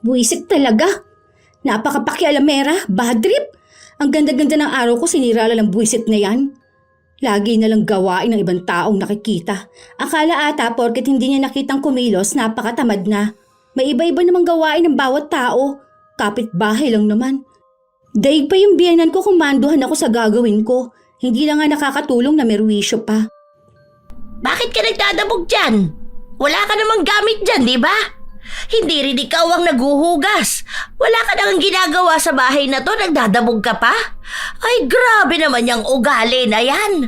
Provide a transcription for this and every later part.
Buisit talaga. Napakapakialamera, bad trip. Ang ganda-ganda ng araw ko, sinira lang ng buisit na yan. Lagi na lang gawain ng ibang taong nakikita. Akala ata porket hindi niya nakitang kumilos, napakatamad na. May iba-iba namang gawain ng bawat tao. Kapitbahay lang naman. Daig pa yung biyanan ko kung manduhan ako sa gagawin ko. Hindi na nga nakakatulong na merwisyo pa. Bakit ka nagdadabog dyan? Wala ka namang gamit dyan, di ba? Hindi rin ikaw ang naguhugas. Wala ka nang ginagawa sa bahay na to, nagdadabog ka pa? Ay, grabe naman yung ugali na yan.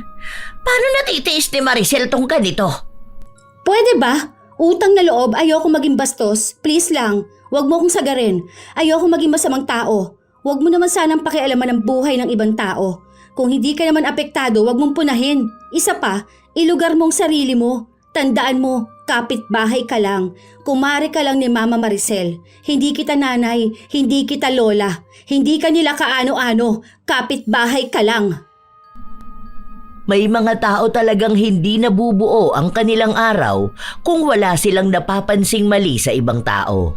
Paano natitiis ni Maricel tong ganito? Pwede ba? Utang na loob, ayoko maging bastos. Please lang, wag mo akong sagarin. Ayoko maging masamang tao. Wag mo naman sanang pakialaman ang buhay ng ibang tao. Kung hindi ka naman apektado, wag mong punahin. Isa pa, ilugar mong sarili mo. Tandaan mo, kapitbahay ka lang. Kumare ka lang ni Mama Maricel. Hindi kita nanay, hindi kita lola. Hindi ka nila kaano-ano. Kapitbahay ka lang. May mga tao talagang hindi nabubuo ang kanilang araw kung wala silang napapansing mali sa ibang tao.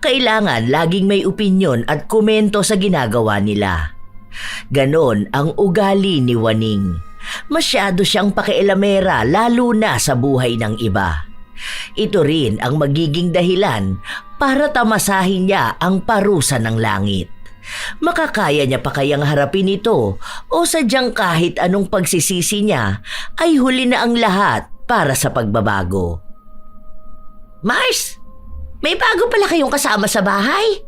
Kailangan laging may opinyon at komento sa ginagawa nila. Ganon ang ugali ni Waning. Masyado siyang pakialamera lalo na sa buhay ng iba. Ito rin ang magiging dahilan para tamasahin niya ang parusa ng langit. Makakaya niya pa kayang harapin ito o sadyang kahit anong pagsisisi niya ay huli na ang lahat para sa pagbabago. Mars, may bago pala kayong kasama sa bahay?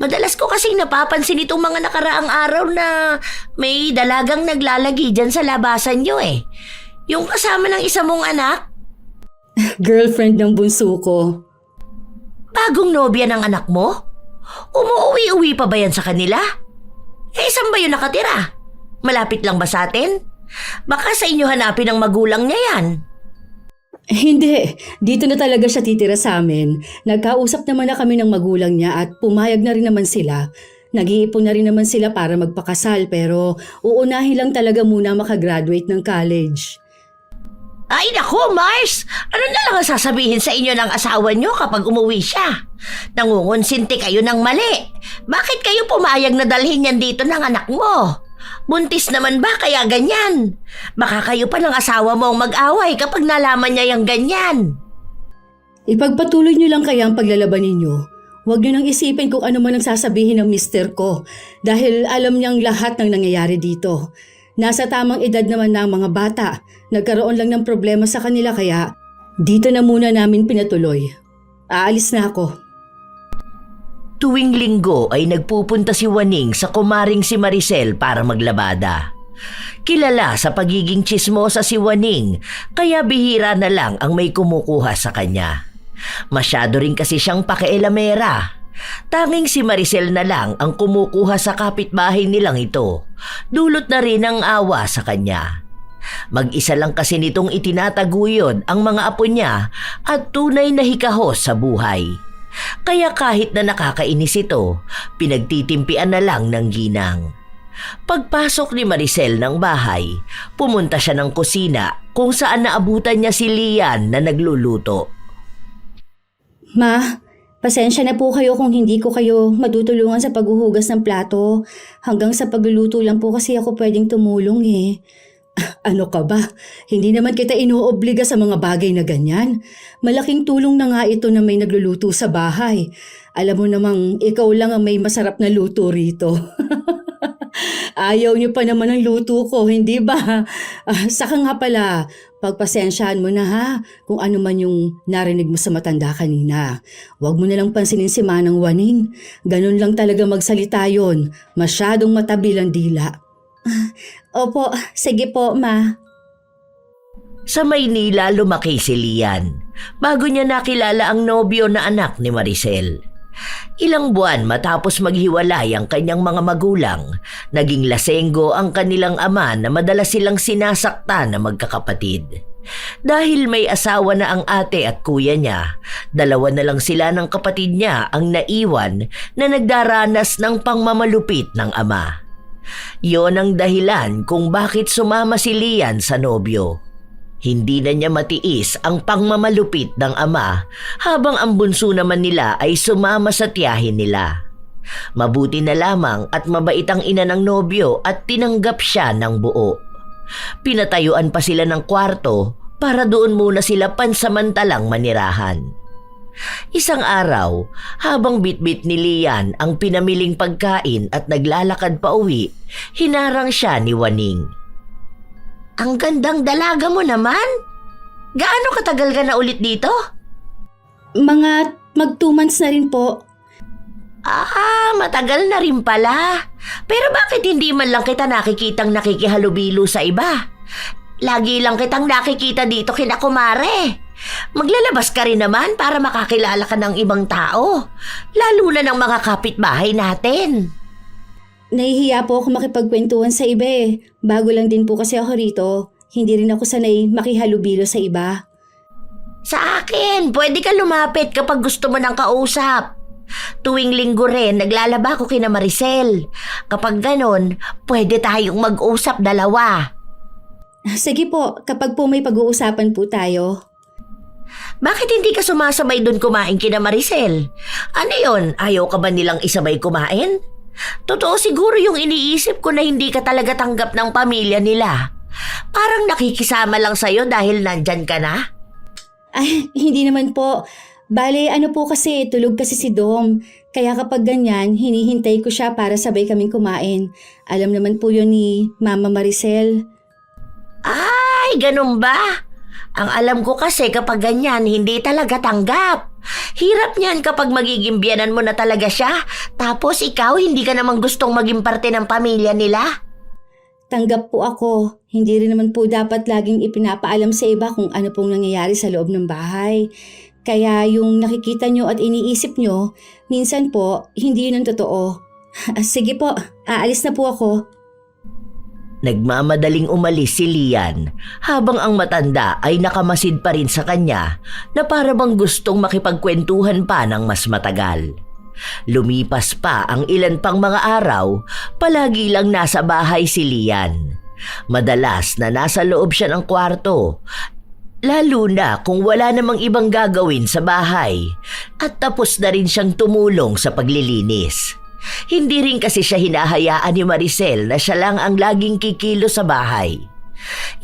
Madalas ko kasing napapansin itong mga nakaraang araw na may dalagang naglalagi dyan sa labasan nyo eh. Yung kasama ng isa mong anak? Girlfriend ng bunso ko. Bagong nobya ng anak mo? Umuwi-uwi pa ba yan sa kanila? Eh, saan ba yun nakatira? Malapit lang ba sa atin? Baka sa inyo hanapin ang magulang niya yan. Hindi, dito na talaga siya titira sa amin. Nagkausap naman na kami ng magulang niya at pumayag na rin naman sila. Nag-iipon na rin naman sila para magpakasal pero uunahin lang talaga muna makagraduate ng college. Ay nako, Mars! Ano na lang ang sasabihin sa inyo ng asawa niyo kapag umuwi siya? Nangungonsinti kayo ng mali. Bakit kayo pumayag na dalhin yan dito ng anak mo? Buntis naman ba kaya ganyan? Baka kayo pa ng asawa mo ang mag-away kapag nalaman niya yung ganyan. Ipagpatuloy niyo lang kaya ang paglalaban ninyo. Huwag niyo nang isipin kung ano man ang sasabihin ng mister ko dahil alam niyang lahat ng nangyayari dito. Nasa tamang edad naman na ang mga bata. Nagkaroon lang ng problema sa kanila kaya dito na muna namin pinatuloy. Aalis na ako. Tuwing linggo ay nagpupunta si Waning sa kumaring si Maricel para maglabada. Kilala sa pagiging tsismosa si Waning kaya bihira na lang ang may kumukuha sa kanya. Masyado rin kasi siyang pakialamera. Tanging si Maricel na lang ang kumukuha sa kapitbahay nilang ito. Dulot na rin ang awa sa kanya. Mag-isa lang kasi nitong itinataguyod ang mga apo niya at tunay na hikahos sa buhay. Kaya kahit na nakakainis ito, pinagtitimpian na lang ng ginang. Pagpasok ni Maricel ng bahay, pumunta siya ng kusina kung saan naabutan niya si Lian na nagluluto. Ma, pasensya na po kayo kung hindi ko kayo matutulungan sa paghuhugas ng plato. Hanggang sa pagluluto lang po kasi ako pwedeng tumulong eh. Ano ka ba? Hindi naman kita inuobliga sa mga bagay na ganyan. Malaking tulong na nga ito na may nagluluto sa bahay. Alam mo namang ikaw lang ang may masarap na luto rito. Ayaw niyo pa naman ang luto ko, hindi ba? Saka nga pala, pagpasensyahan mo na ha kung ano man yung narinig mo sa matanda kanina. Huwag mo na lang pansinin si Manang Waning. Ganun lang talaga magsalita yon. Masyadong matabil ang dila. Opo, sige po, Ma. Sa Maynila lumaki si Lian bago niya nakilala ang nobyo na anak ni Maricel. Ilang buwan matapos maghiwalay ang kanyang mga magulang, naging lasenggo ang kanilang ama na madalas silang sinasaktan na magkakapatid. Dahil may asawa na ang ate at kuya niya, dalawa na lang sila ng kapatid niya ang naiwan na nagdaranas ng pangmamalupit ng ama. Yon ang dahilan kung bakit sumama si Lian sa nobyo. Hindi na niya matiis ang pangmamalupit ng ama habang ang bunso naman nila ay sumama sa tiyahin nila. Mabuti na lamang at mabait ang ina ng nobyo at tinanggap siya ng buo. Pinatayuan pa sila ng kwarto para doon muna sila pansamantalang manirahan. Isang araw, habang bitbit ni Lian ang pinamiling pagkain at naglalakad pa uwi, hinarang siya ni Waning. Ang gandang dalaga mo naman. Gaano katagal ka na ulit dito? Mga mag 2 months na rin po. Matagal na rin pala. Pero bakit hindi man lang kita nakikitang nakikihalubilo sa iba? Lagi lang kitang nakikita dito kina kumare. Maglalabas ka rin naman para makakilala ka ng ibang tao. Lalo na ng mga kapitbahay natin. Nahihiya po ako makipagkwentuhan sa iba eh. Bago lang din po kasi ako rito. Hindi rin ako sanay makihalubilo sa iba. Sa akin, pwede ka lumapit kapag gusto mo ng kausap. Tuwing linggo rin, naglalaba ko kina Maricel. Kapag ganon, pwede tayong mag-usap dalawa. Sige po, kapag po may pag-uusapan po tayo. Bakit hindi ka sumasabay dun kumain kina Maricel? Ano yon? Ayaw ka ba nilang isabay kumain? Totoo siguro yung iniisip ko na hindi ka talaga tanggap ng pamilya nila. Parang nakikisama lang sa'yo dahil nandyan ka na. Ay, hindi naman po. Bale, ano po kasi, tulog kasi si Dom. Kaya kapag ganyan, hinihintay ko siya para sabay kaming kumain. Alam naman po yun ni Mama Maricel. Ay, ganun ba? Ang alam ko kasi kapag ganyan, hindi talaga tanggap. Hirap niyan kapag magiging biyanan mo na talaga siya, tapos ikaw hindi ka namang gustong maging parte ng pamilya nila. Tanggap po ako. Hindi rin naman po dapat laging ipinapaalam sa iba kung ano pong nangyayari sa loob ng bahay. Kaya yung nakikita nyo at iniisip nyo, minsan po, hindi yun ang totoo. Sige po, aalis na po ako. Nagmamadaling umalis si Lian habang ang matanda ay nakamasid pa rin sa kanya na para bang gustong makipagkwentuhan pa ng mas matagal. Lumipas pa ang ilan pang mga araw, palagi lang nasa bahay si Lian. Madalas na nasa loob siya ng kwarto, lalo na kung wala namang ibang gagawin sa bahay at tapos na rin siyang tumulong sa paglilinis. Hindi rin kasi siya hinahayaan ni Maricel na siya lang ang laging kikilo sa bahay.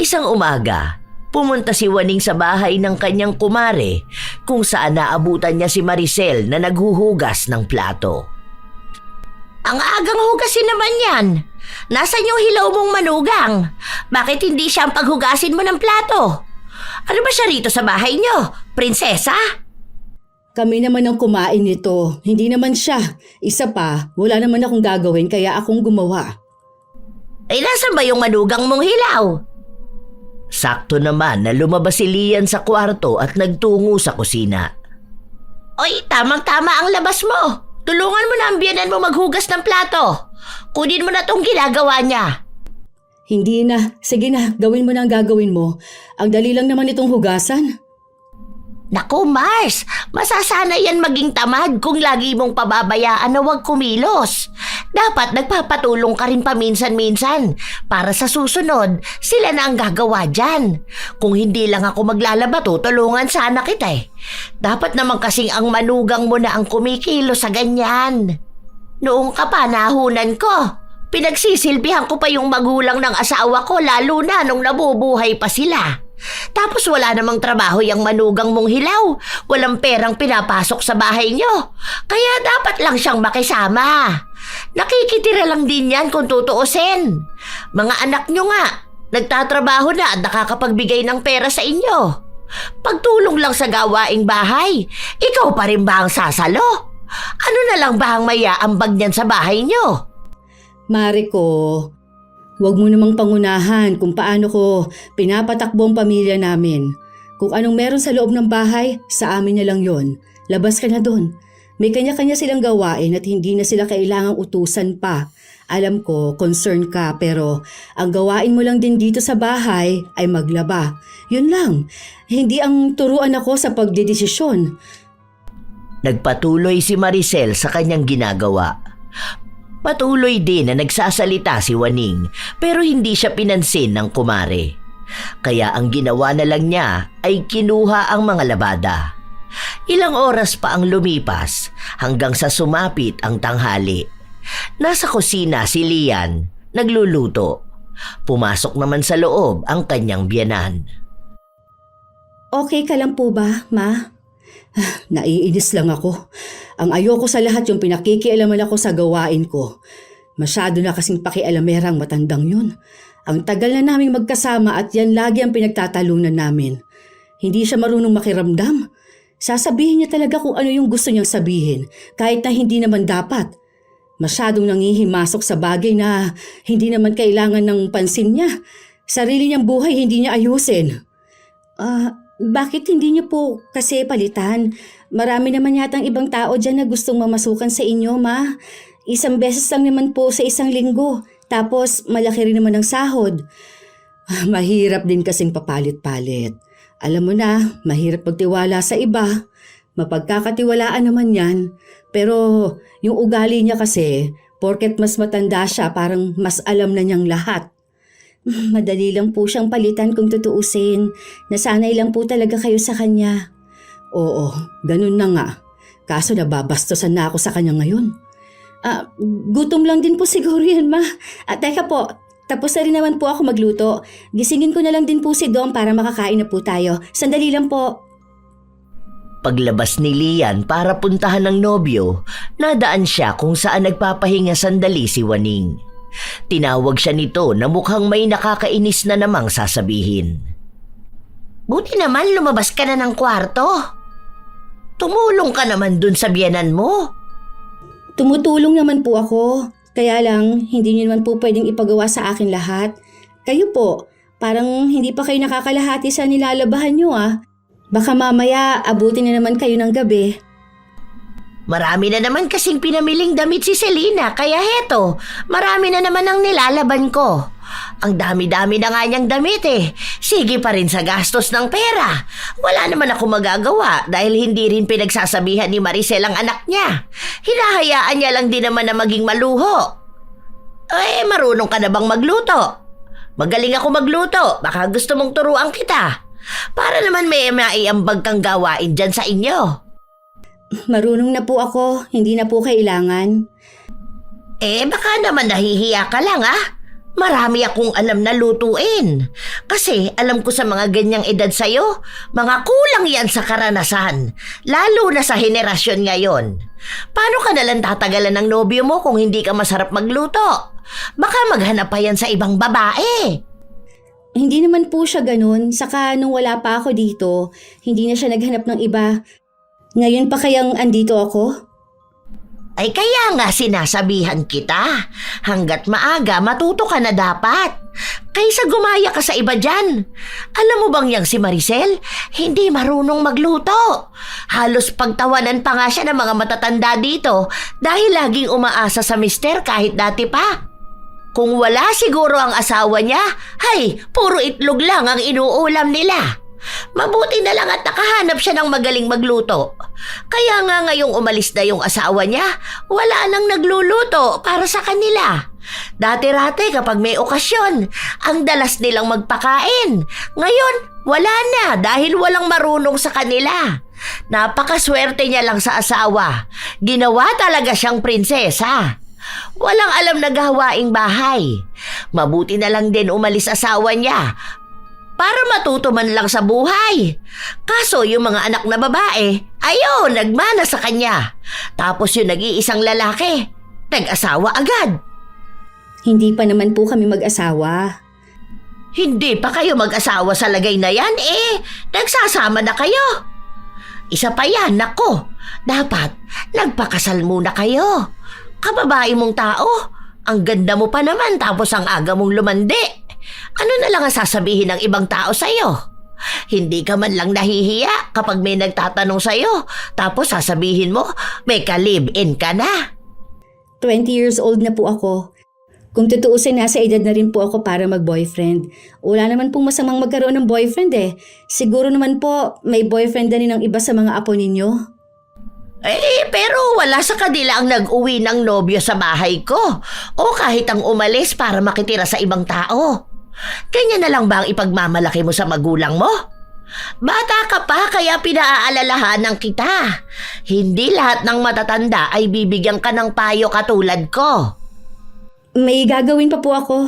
Isang umaga, pumunta si Waning sa bahay ng kanyang kumare kung saan naabutan niya si Maricel na naghuhugas ng plato. Ang agang hugasin naman yan. Nasaan yung hilaw mong manugang? Bakit hindi siya ang paghugasin mo ng plato? Ano ba siya rito sa bahay niyo? Prinsesa? Kami naman ang kumain nito. Hindi naman siya. Isa pa, wala naman akong gagawin kaya akong gumawa. Ay, nasan ba yung manugang mong hilaw? Sakto naman na lumabas si Lian sa kwarto at nagtungo sa kusina. Oy, tamang-tama ang labas mo. Tulungan mo na ang biyanan mo maghugas ng plato. Kunin mo na tong ginagawa niya. Hindi na. Sige na, gawin mo na ang gagawin mo. Ang dali lang naman itong hugasan. Naku, Mars, masasana yan maging tamad kung lagi mong pababayaan na huwag kumilos. Dapat nagpapatulong ka rin paminsan-minsan para sa susunod, sila na ang gagawa dyan. Kung hindi lang ako maglalaba, tutulungan sana kita eh. Dapat naman kasing ang manugang mo na ang kumikilos sa ganyan. Noong kapanahunan ko, pinagsisilbihan ko pa yung magulang ng asawa ko lalo na nung nabubuhay pa sila. Tapos wala namang trabaho yung manugang mong hilaw. Walang perang pinapasok sa bahay nyo. Kaya dapat lang siyang makisama. Nakikitira lang din yan kung tutuusin. Mga anak nyo nga, nagtatrabaho na at nakakapagbigay ng pera sa inyo. Pagtulong lang sa gawaing bahay, ikaw pa rin ba ang sasalo? Ano na lang ba ang mayaambag niyan sa bahay nyo? Mariko, huwag mo namang pangunahan kung paano ko pinapatakbo ang pamilya namin. Kung anong meron sa loob ng bahay, sa amin na lang yon. Labas ka na doon. May kanya-kanya silang gawain at hindi na sila kailangang utusan pa. Alam ko, concern ka pero ang gawain mo lang din dito sa bahay ay maglaba. Yun lang. Hindi ang turuan ako sa pagdedesisyon. Nagpatuloy si Maricel sa kanyang ginagawa. Patuloy din na nagsasalita si Waning pero hindi siya pinansin ng kumare. Kaya ang ginawa na lang niya ay kinuha ang mga labada. Ilang oras pa ang lumipas hanggang sa sumapit ang tanghali. Nasa kusina si Lian, nagluluto. Pumasok naman sa loob ang kanyang biyenan. Okay ka lang po ba, Ma? Naiinis lang ako. Ang ayoko sa lahat yung pinakikialaman ako sa gawain ko. Masyado na kasing pakialamerang matandang yun. Ang tagal na naming magkasama at yan lagi ang pinagtatalunan namin. Hindi siya marunong makiramdam. Sasabihin niya talaga kung ano yung gusto niyang sabihin kahit na hindi naman dapat. Masyadong nangihimasok sa bagay na hindi naman kailangan ng pansin niya. Sarili niyang buhay hindi niya ayusin. Bakit hindi niyo po kasi palitan? Marami naman yatang ibang tao dyan na gustong mamasukan sa inyo, Ma. Isang beses lang naman po sa isang linggo. Tapos malaki rin naman ang sahod. Mahirap din kasing papalit-palit. Alam mo na, mahirap magtiwala sa iba. Mapagkakatiwalaan naman yan. Pero yung ugali niya kasi, porket mas matanda siya, parang mas alam na niyang lahat. Madali lang po siyang palitan kung tutuusin. Nasanay lang po talaga kayo sa kanya. Oo, ganun na nga. Kaso nababastosan na ako sa kanya ngayon. Gutom lang din po siguro yan, Ma. Teka po, tapos na rin naman po ako magluto. Gisingin ko na lang din po si Dom para makakain na po tayo. Sandali lang po. Paglabas ni Lian para puntahan ng nobyo, nadaan siya kung saan nagpapahinga sandali si Waning. Tinawag siya nito na mukhang may nakakainis na namang sasabihin. Buti naman lumabas ka na ng kwarto. Tumulong ka naman dun sa biyenan mo. Tumutulong naman po ako. Kaya lang, hindi niyo naman po pwedeng ipagawa sa akin lahat. Kayo po, parang hindi pa kayo nakakalahati sa nilalabahan niyo Baka mamaya abutin na naman kayo ng gabi. Marami na naman kasing pinamiling damit si Selena, kaya heto, marami na naman ang nilalaban ko. Ang dami-dami na nga niyang damit Sige pa rin sa gastos ng pera. Wala naman ako magagawa dahil hindi rin pinagsasabihan ni Maricel ang anak niya. Hinahayaan niya lang din naman na maging maluho. Marunong ka na bang magluto? Magaling ako magluto. Baka gusto mong turuan kita. Para naman may maiambag kang gawain dyan sa inyo. Marunong na po ako. Hindi na po kailangan. Baka naman nahihiya ka lang Marami akong alam na lutuin. Kasi alam ko sa mga ganyang edad sa'yo, mga kulang yan sa karanasan. Lalo na sa henerasyon ngayon. Paano ka nalang tatagalan ng nobyo mo kung hindi ka masarap magluto? Baka maghanap pa yan sa ibang babae. Hindi naman po siya ganun. Saka nung wala pa ako dito, hindi na siya naghanap ng iba. Ngayon pa kayang andito ako? Ay kaya nga sinasabihan kita, hanggat maaga matuto ka na dapat. Kaysa gumaya ka sa iba dyan. Alam mo bang yang si Maricel, hindi marunong magluto. Halos pagtawanan pa nga siya ng mga matatanda dito dahil laging umaasa sa mister kahit dati pa. Kung wala siguro ang asawa niya, puro itlog lang ang inuulam nila. Mabuti na lang at nakahanap siya ng magaling magluto. Kaya nga ngayong umalis na yung asawa niya, wala nang nagluluto para sa kanila. Dati-rate kapag may okasyon, ang dalas nilang magpakain. Ngayon, wala na dahil walang marunong sa kanila. Napakaswerte niya lang sa asawa. Ginawa talaga siyang prinsesa. Walang alam na gawaing bahay. Mabuti na lang din umalis asawa niya para matuto man lang sa buhay. Kaso yung mga anak na babae, nagmana sa kanya. Tapos yung nag-iisang lalaki, nag-asawa agad. Hindi pa naman po kami mag-asawa. Hindi pa kayo mag-asawa sa lagay na yan nagsasama na kayo. Isa pa yan, nako. Dapat nagpakasal muna kayo. Kababae mong tao, ang ganda mo pa naman tapos ang aga mong lumandi. Ano na lang ang sasabihin ng ibang tao sa'yo? Hindi ka man lang nahihiya kapag may nagtatanong sa'yo, tapos sasabihin mo, may ka-live-in ka na. 20 years old na po ako. Kung tutuusin, nasa edad na rin po ako para mag-boyfriend. Wala naman pong masamang magkaroon ng boyfriend Siguro naman po, may boyfriend na rin ang iba sa mga apo ninyo. Pero wala sa kanila ang nag-uwi ng nobyo sa bahay ko o kahit ang umalis para makitira sa ibang tao. Ganyan na lang ba ang ipagmamalaki mo sa magulang mo? Bata ka pa kaya pinaaalalahanan kita. Hindi lahat ng matatanda ay bibigyan ka ng payo katulad ko. May gagawin pa po ako.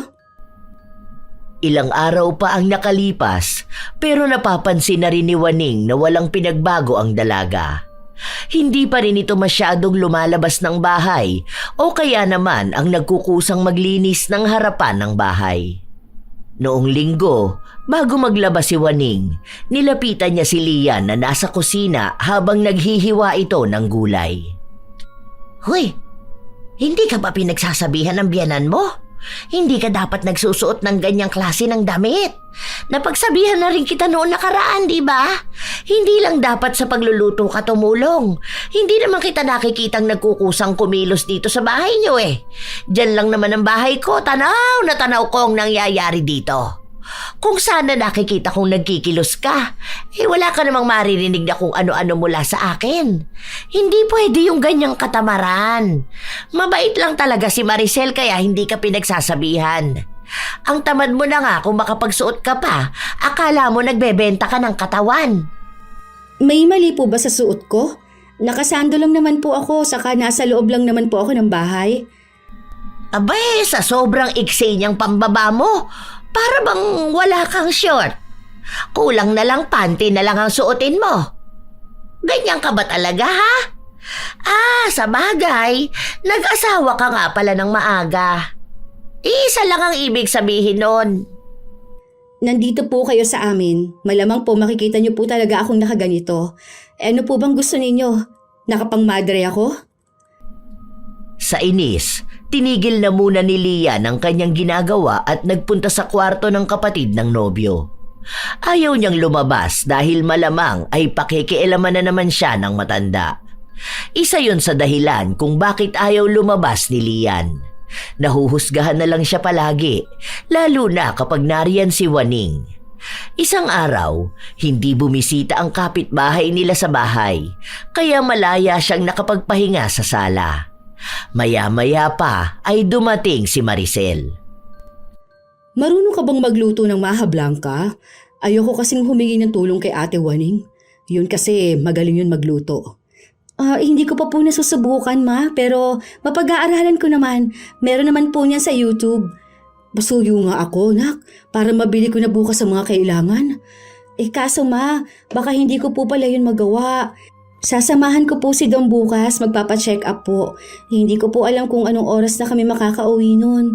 Ilang araw pa ang nakalipas pero napapansin na rin ni Waning na walang pinagbago ang dalaga. Hindi pa rin ito masyadong lumalabas ng bahay o kaya naman ang nagkukusang maglinis ng harapan ng bahay. Noong linggo, bago maglabas si Waning, nilapitan niya si Lian na nasa kusina habang naghihiwa ito ng gulay. Hoy, hindi ka ba pinagsasabihan ng biyanan mo? Hindi ka dapat nagsusuot ng ganyang klase ng damit. Napagsabihan na rin kita noon nakaraan, di ba? Hindi lang dapat sa pagluluto ka tumulong. Hindi naman kita nakikitang nagkukusang kumilos dito sa bahay niyo eh. Diyan lang naman ang bahay ko, tanaw na tanaw ko ang nangyayari dito. Kung sana nakikita kong nagkikilos ka, wala ka namang maririnig na kung ano-ano mula sa akin. Hindi pwede yung ganyang katamaran. Mabait lang talaga si Maricel kaya hindi ka pinagsasabihan. Ang tamad mo na nga kung makapagsuot ka pa, akala mo nagbebenta ka ng katawan. May mali po ba sa suot ko? Nakasando lang naman po ako, saka nasa loob lang naman po ako ng bahay. Abay, sa sobrang iksi niyang pambaba mo, para bang wala kang short. Kulang na lang panty na lang ang suotin mo. Ganyan ka ba talaga, ha? Sa bagay, nag-asawa ka nga pala ng maaga. Isa lang ang ibig sabihin nun. Nandito po kayo sa amin. Malamang po makikita niyo po talaga akong nakaganito. Ano po bang gusto ninyo? Nakapangmadre ako? Sa inis, tinigil na muna ni Lian ang kanyang ginagawa at nagpunta sa kwarto ng kapatid ng nobyo. Ayaw niyang lumabas dahil malamang ay pakikialaman na naman siya ng matanda. Isa yon sa dahilan kung bakit ayaw lumabas ni Lian. Nahuhusgahan na lang siya palagi, lalo na kapag nariyan si Waning. Isang araw, hindi bumisita ang kapitbahay nila sa bahay, kaya malaya siyang nakapagpahinga sa sala. Maya-maya pa ay dumating si Maricel. Marunong ka bang magluto ng maha blanca? Ayoko kasing humingi ng tulong kay Ate Waning. Yun kasi magaling yun magluto. Hindi ko pa po nasusubukan, Ma, pero mapag-aaralan ko naman. Meron naman po niyan sa YouTube. Basuyo nga ako, nak, para mabili ko na bukas ang mga kailangan. Kaso Ma, baka hindi ko po pala yun magawa. Sasamahan ko po si Dom bukas, magpapacheck up po. Hindi ko po alam kung anong oras na kami makakauwi nun.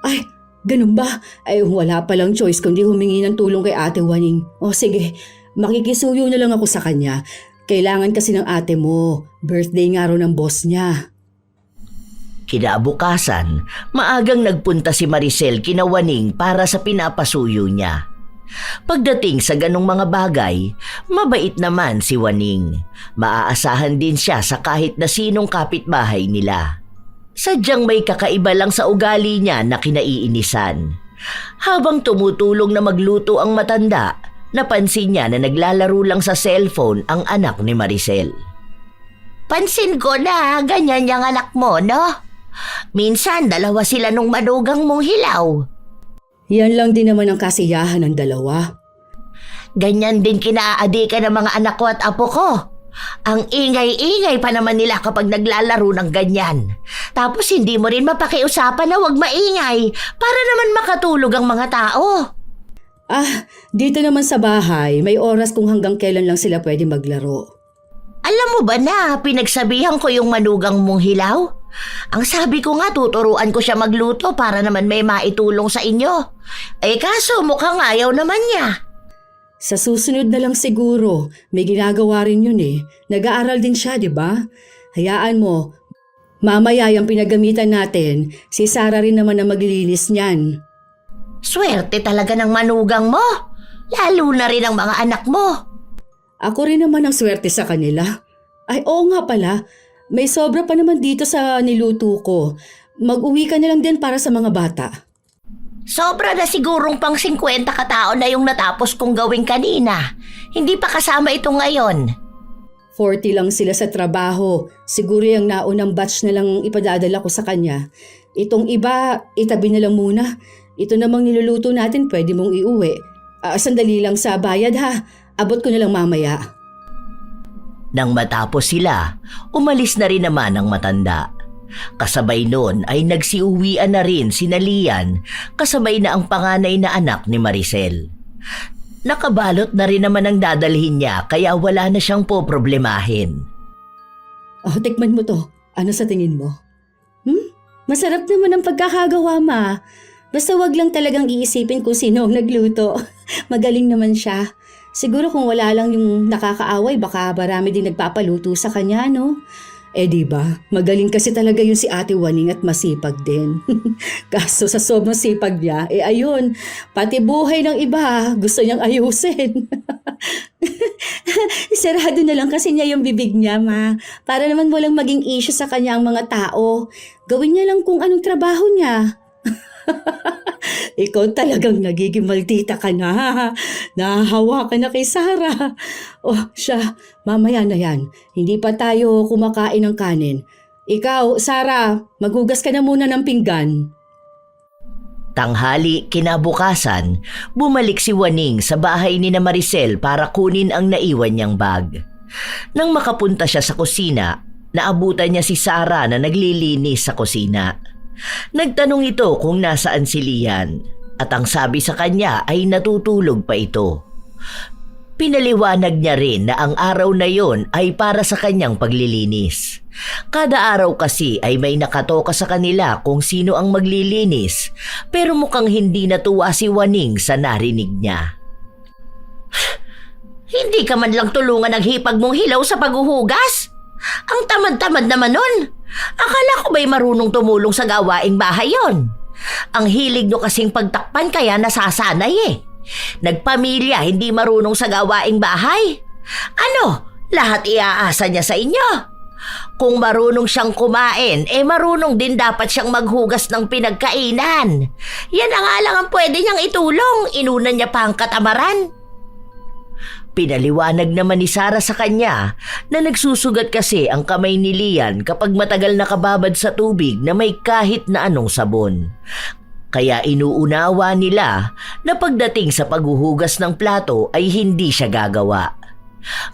Ay, ganun ba? Wala palang choice kundi humingi ng tulong kay Ate Waning. Sige, makikisuyo na lang ako sa kanya. Kailangan kasi ng ate mo. Birthday nga raw ng boss niya. Kinabukasan, maagang nagpunta si Maricel kina Waning para sa pinapasuyo niya. Pagdating sa ganong mga bagay, mabait naman si Waning. Maaasahan din siya sa kahit na sinong kapitbahay nila. Sadyang may kakaiba lang sa ugali niya na kinaiinisan. Habang tumutulong na magluto ang matanda, napansin niya na naglalaro lang sa cellphone ang anak ni Maricel. Pansin ko na ganyan yung anak mo, no? Minsan dalawa sila nung manugang mong hilaw. Yan lang din naman ang kasiyahan ng dalawa. Ganyan din kinaaadi ka ng mga anak ko at apo ko. Ang ingay-ingay pa naman nila kapag naglalaro ng ganyan. Tapos hindi mo rin mapakiusapan na huwag maingay para naman makatulog ang mga tao. Dito naman sa bahay, may oras kung hanggang kailan lang sila pwede maglaro. Alam mo ba na pinagsabihan ko yung manugang mong hilaw? Ang sabi ko nga tuturuan ko siya magluto para naman may maitulong sa inyo. Kaso mukhang ayaw naman niya. Sa susunod na lang siguro, may ginagawa rin yun eh. Nag-aaral din siya, di ba? Hayaan mo, mamaya yung pinagamitan natin, si Sarah rin naman ang maglilinis niyan. Swerte talaga ng manugang mo, lalo na rin ang mga anak mo. Ako rin naman ang swerte sa kanila. Oo nga pala, may sobra pa naman dito sa niluto ko. Mag-uwi ka na lang din para sa mga bata. Sobra na sigurong pang 50 katao na yung natapos kong gawin kanina. Hindi pa kasama ito ngayon. 40 lang sila sa trabaho. Siguro yung naunang batch na lang ipadadala ko sa kanya. Itong iba, itabi na lang muna. Ito namang niluluto natin pwede mong iuwi. Sandali lang sa bayad ha. Abot ko na lang mamaya. Nang matapos sila, umalis na rin naman ang matanda. Kasabay noon ay nagsiuwian na rin si Lian kasabay na ang panganay na anak ni Maricel. Nakabalot na rin naman ang dadalhin niya kaya wala na siyang poproblemahin. Tikman mo to. Ano sa tingin mo? Masarap naman ang pagkakagawa, ma. Basta wag lang talagang iisipin kung sino ang nagluto. Magaling naman siya. Siguro kung wala lang yung nakakaaway, baka marami din nagpapaluto sa kanya, no? Diba? Magaling kasi talaga yun si Ate Waning at masipag din. Kaso sa sobrang sipag niya, ayun, pati buhay ng iba, gusto niyang ayusin. Sarado na lang kasi niya yung bibig niya, ma. Para naman walang maging issue sa kanya ang mga tao. Gawin niya lang kung anong trabaho niya. Ikaw talagang nagiging maldita ka na. Nahahawa ka na kay Sarah. Siya, mamaya na yan. Hindi pa tayo kumakain ng kanin. Ikaw, Sarah, maghugas ka na muna ng pinggan. Tanghali kinabukasan, bumalik si Waning sa bahay ni na Maricel para kunin ang naiwan niyang bag. Nang makapunta siya sa kusina, naabutan niya si Sarah na naglilinis sa kusina. Nagtanong ito kung nasaan si Lian at ang sabi sa kanya ay natutulog pa ito. Pinaliwanag niya rin na ang araw na yon ay para sa kanyang paglilinis. Kada araw kasi ay may nakatoka sa kanila kung sino ang maglilinis pero mukhang hindi natuwa si Waning sa narinig niya. Hindi ka man lang tulungan ng hipag mong hilaw sa paghuhugas? Ang tamad-tamad naman nun. Akala ko ba'y marunong tumulong sa gawaing bahay yon? Ang hilig nyo kasing pagtakpan kaya nasasanay eh. Nagpamilya hindi marunong sa gawaing bahay. Ano? Lahat iaasa niya sa inyo? Kung marunong siyang kumain, marunong din dapat siyang maghugas ng pinagkainan. Yan ang nga ang pwede niyang itulong. Inuna niya pa ang katamaran. Pinaliwanag naman ni Sarah sa kanya na nagsusugat kasi ang kamay ni Lian kapag matagal nakababad sa tubig na may kahit na anong sabon. Kaya inuunawa nila na pagdating sa paghuhugas ng plato ay hindi siya gagawa.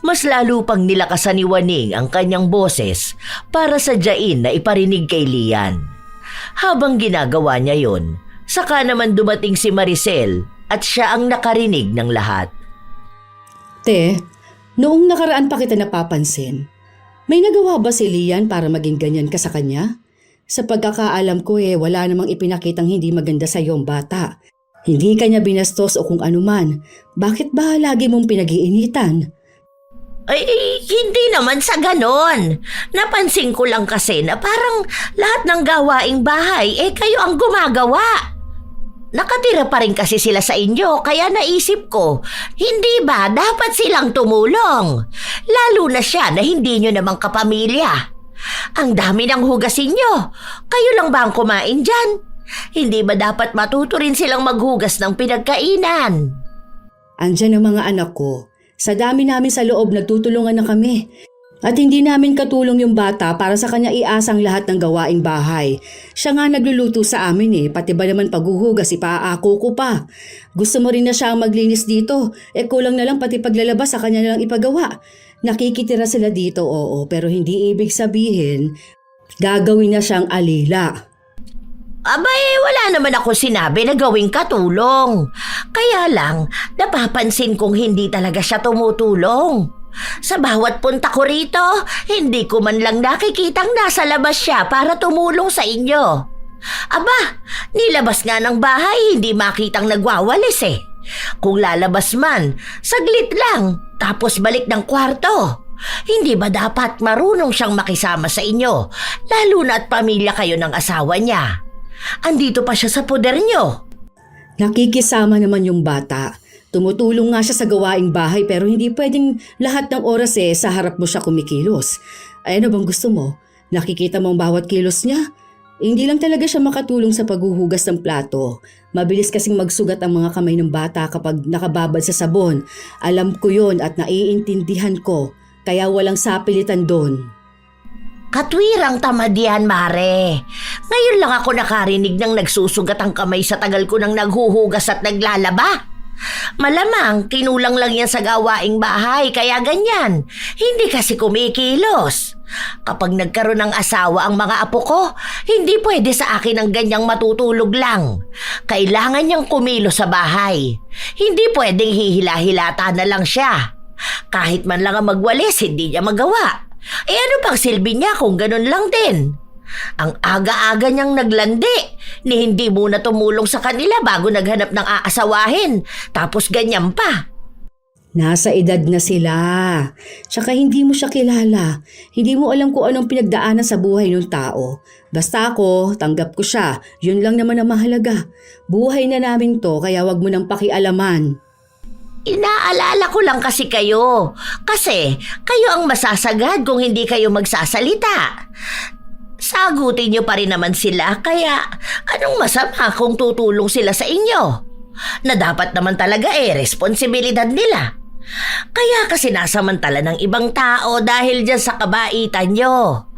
Mas lalo pang nilakasan ni Waning ang kanyang boses para sadyain na iparinig kay Lian. Habang ginagawa niya yon, saka naman dumating si Maricel at siya ang nakarinig ng lahat. Te, noong nakaraan pa kita napapansin, may nagawa ba si Lian para maging ganyan ka sa kanya? Sa pagkakaalam ko wala namang ipinakitang hindi maganda sa iyong bata. Hindi kanya binastos o kung anuman. Bakit ba lagi mong pinag-iinitan? Ay, hindi naman sa ganon. Napansin ko lang kasi na parang lahat ng gawaing bahay kayo ang gumagawa. Nakatira pa rin kasi sila sa inyo kaya naisip ko, hindi ba dapat silang tumulong? Lalo na siya na hindi nyo namang kapamilya. Ang dami ng hugasin nyo. Kayo lang ba ang kumain dyan? Hindi ba dapat matuto rin silang maghugas ng pinagkainan? Andyan ang mga anak ko. Sa dami namin sa loob nagtutulungan na kami. At hindi namin katulong yung bata para sa kanya iasang lahat ng gawaing bahay. Siya nga nagluluto sa amin pati ba naman paghuhugas ipaako ko pa. Gusto mo rin na siya ang maglinis dito, kulang na lang pati paglalabas sa kanya na lang ipagawa. Nakikitira sila dito, oo, pero hindi ibig sabihin gagawin na siyang alila. Abay, wala naman ako sinabi na gawing katulong. Kaya lang, napapansin kong hindi talaga siya tumutulong. Sa bawat punta ko rito, hindi ko man lang nakikitang nasa labas siya para tumulong sa inyo. Aba, nilabas nga ng bahay, hindi makitang nagwawalis Kung lalabas man, saglit lang, tapos balik ng kwarto. Hindi ba dapat marunong siyang makisama sa inyo, lalo na at pamilya kayo ng asawa niya? Andito pa siya sa poder niyo. Nakikisama naman yung bata. Tumutulong nga siya sa gawaing bahay pero hindi pwedeng lahat ng oras sa harap mo siya kumikilos. Ano bang gusto mo? Nakikita mo ang bawat kilos niya? Hindi lang talaga siya makatulong sa paghuhugas ng plato. Mabilis kasing magsugat ang mga kamay ng bata kapag nakababad sa sabon. Alam ko yon at naiintindihan ko, kaya walang sapilitan doon. Katwirang tamad yan, Mare. Ngayon lang ako nakarinig ng nagsusugat ang kamay sa tagal ko nang naghuhugas at naglalaba. Malamang kinulang lang yan sa gawaing bahay kaya ganyan. Hindi kasi kumikilos. Kapag nagkaroon ng asawa ang mga apo ko, hindi pwede sa akin ang ganyang matutulog lang. Kailangan niyang kumilos sa bahay. Hindi pwedeng hihila-hilata na lang siya. Kahit man lang ang magwalis, hindi niya magawa. Ano pang silbi niya kung ganun lang din? Ang aga-aga niyang naglandi, ni hindi muna tumulong sa kanila bago naghanap ng aasawahin. Tapos ganyan pa. Nasa edad na sila. Tsaka hindi mo siya kilala. Hindi mo alam kung anong pinagdaanan sa buhay ng tao. Basta ako, tanggap ko siya. Yun lang naman ang mahalaga. Buhay na namin to kaya wag mo nang pakialaman. Inaalala ko lang kasi kayo. Kasi kayo ang masasagad kung hindi kayo magsasalita. Sagutin niyo pa rin naman sila kaya anong masama kung tutulong sila sa inyo? Na dapat naman talaga responsibilidad nila. Kaya kasi nasamantala ng ibang tao dahil dyan sa kabaitan nyo.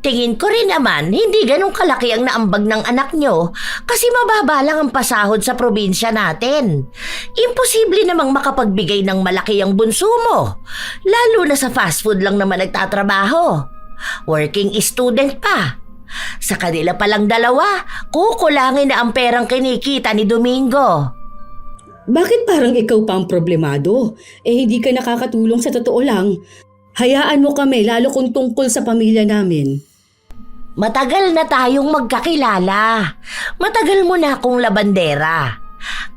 Tingin ko rin naman hindi ganun kalaki ang naambag ng anak nyo kasi mababa lang ang pasahod sa probinsya natin. Imposible namang makapagbigay ng malaki ang bunso mo. Lalo na sa fast food lang naman nagtatrabaho. Working student pa. Sa kanila palang dalawa, kukulangin na ang perang kinikita ni Domingo. Bakit parang ikaw pa ang problemado? Hindi ka nakakatulong sa totoo lang. Hayaan mo kami lalo kung tungkol sa pamilya namin. Matagal na tayong magkakilala. Matagal mo na akong labandera.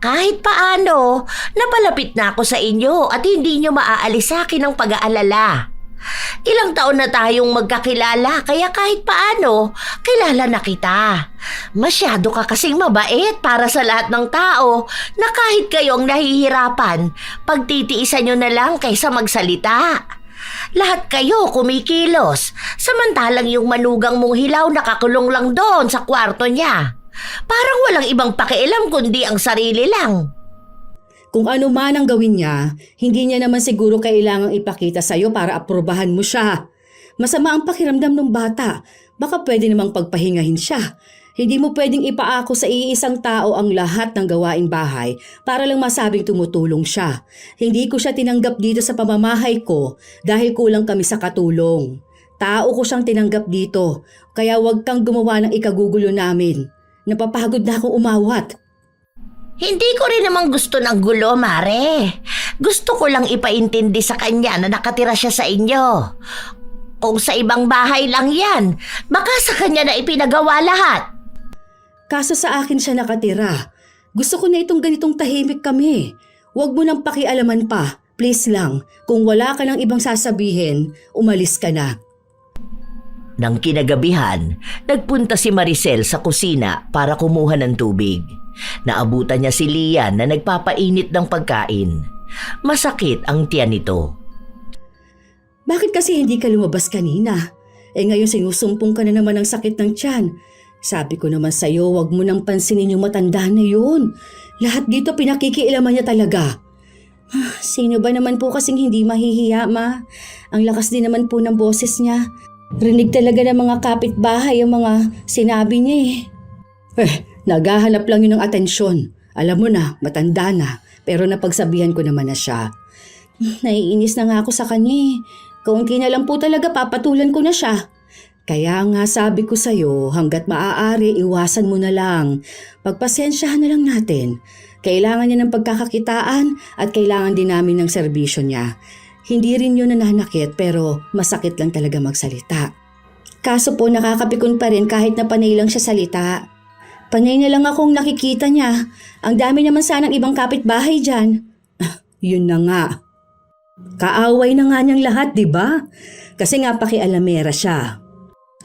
Kahit paano, napalapit na ako sa inyo at hindi nyo maaalis sa akin ang pag-aalala. Ilang taon na tayong magkakilala kaya kahit paano, kilala na kita. Masyado ka kasing mabait para sa lahat ng tao na kahit kayong nahihirapan, pagtitiisan nyo na lang kaysa magsalita. Lahat kayo kumikilos, samantalang yung manugang mong hilaw nakakulong lang doon sa kwarto niya. Parang walang ibang pakialam kundi ang sarili lang. Kung ano man ang gawin niya, hindi niya naman siguro kailangang ipakita sa'yo para aprobahan mo siya. Masama ang pakiramdam ng bata. Baka pwede namang pagpahingahin siya. Hindi mo pwedeng ipaako sa iisang tao ang lahat ng gawaing bahay para lang masabing tumutulong siya. Hindi ko siya tinanggap dito sa pamamahay ko dahil kulang kami sa katulong. Tao ko siyang tinanggap dito, kaya huwag kang gumawa ng ikagugulo namin. Napapagod na akong umawat. Hindi ko rin naman gusto ng gulo, Mare. Gusto ko lang ipaintindi sa kanya na nakatira siya sa inyo. Kung sa ibang bahay lang yan, baka sa kanya na ipinagawa lahat. Kaso sa akin siya nakatira. Gusto ko na itong ganitong tahimik kami. Huwag mo nang pakialaman pa. Please lang, kung wala ka ng ibang sasabihin, umalis ka na. Nang kinagabihan, nagpunta si Maricel sa kusina para kumuha ng tubig. Naabutan niya si Lian na nagpapainit ng pagkain. Masakit ang tiyan nito. Bakit kasi hindi ka lumabas kanina? Ngayon sinusumpong ka na naman ng sakit ng tiyan. Sabi ko naman sa'yo, wag mo nang pansinin yung matanda na yun. Lahat dito pinakikialaman niya talaga. Sino ba naman po kasing hindi mahihiya, ma? Ang lakas din naman po ng boses niya. Rinig talaga ng mga kapitbahay ang mga sinabi niya naghahanap lang yun ng atensyon. Alam mo na, matanda na, pero napagsabihan ko naman na siya. Naiinis na nga ako sa kanya. Kaunti na lang po talaga papatulan ko na siya. Kaya nga sabi ko sa'yo, hanggat maaari iwasan mo na lang. Pagpasensyahan na lang natin. Kailangan niya ng pagkakakitaan at kailangan din namin ng serbisyo niya. Hindi rin yun nananakit pero masakit lang talaga magsalita. Kaso po nakakapikon pa rin kahit na panay lang siya salita. Panay na lang akong nakikita niya. Ang dami naman sanang ibang kapitbahay dyan. Yun na nga. Kaaway na nga niyang lahat, di ba? Kasi nga pakialamera siya.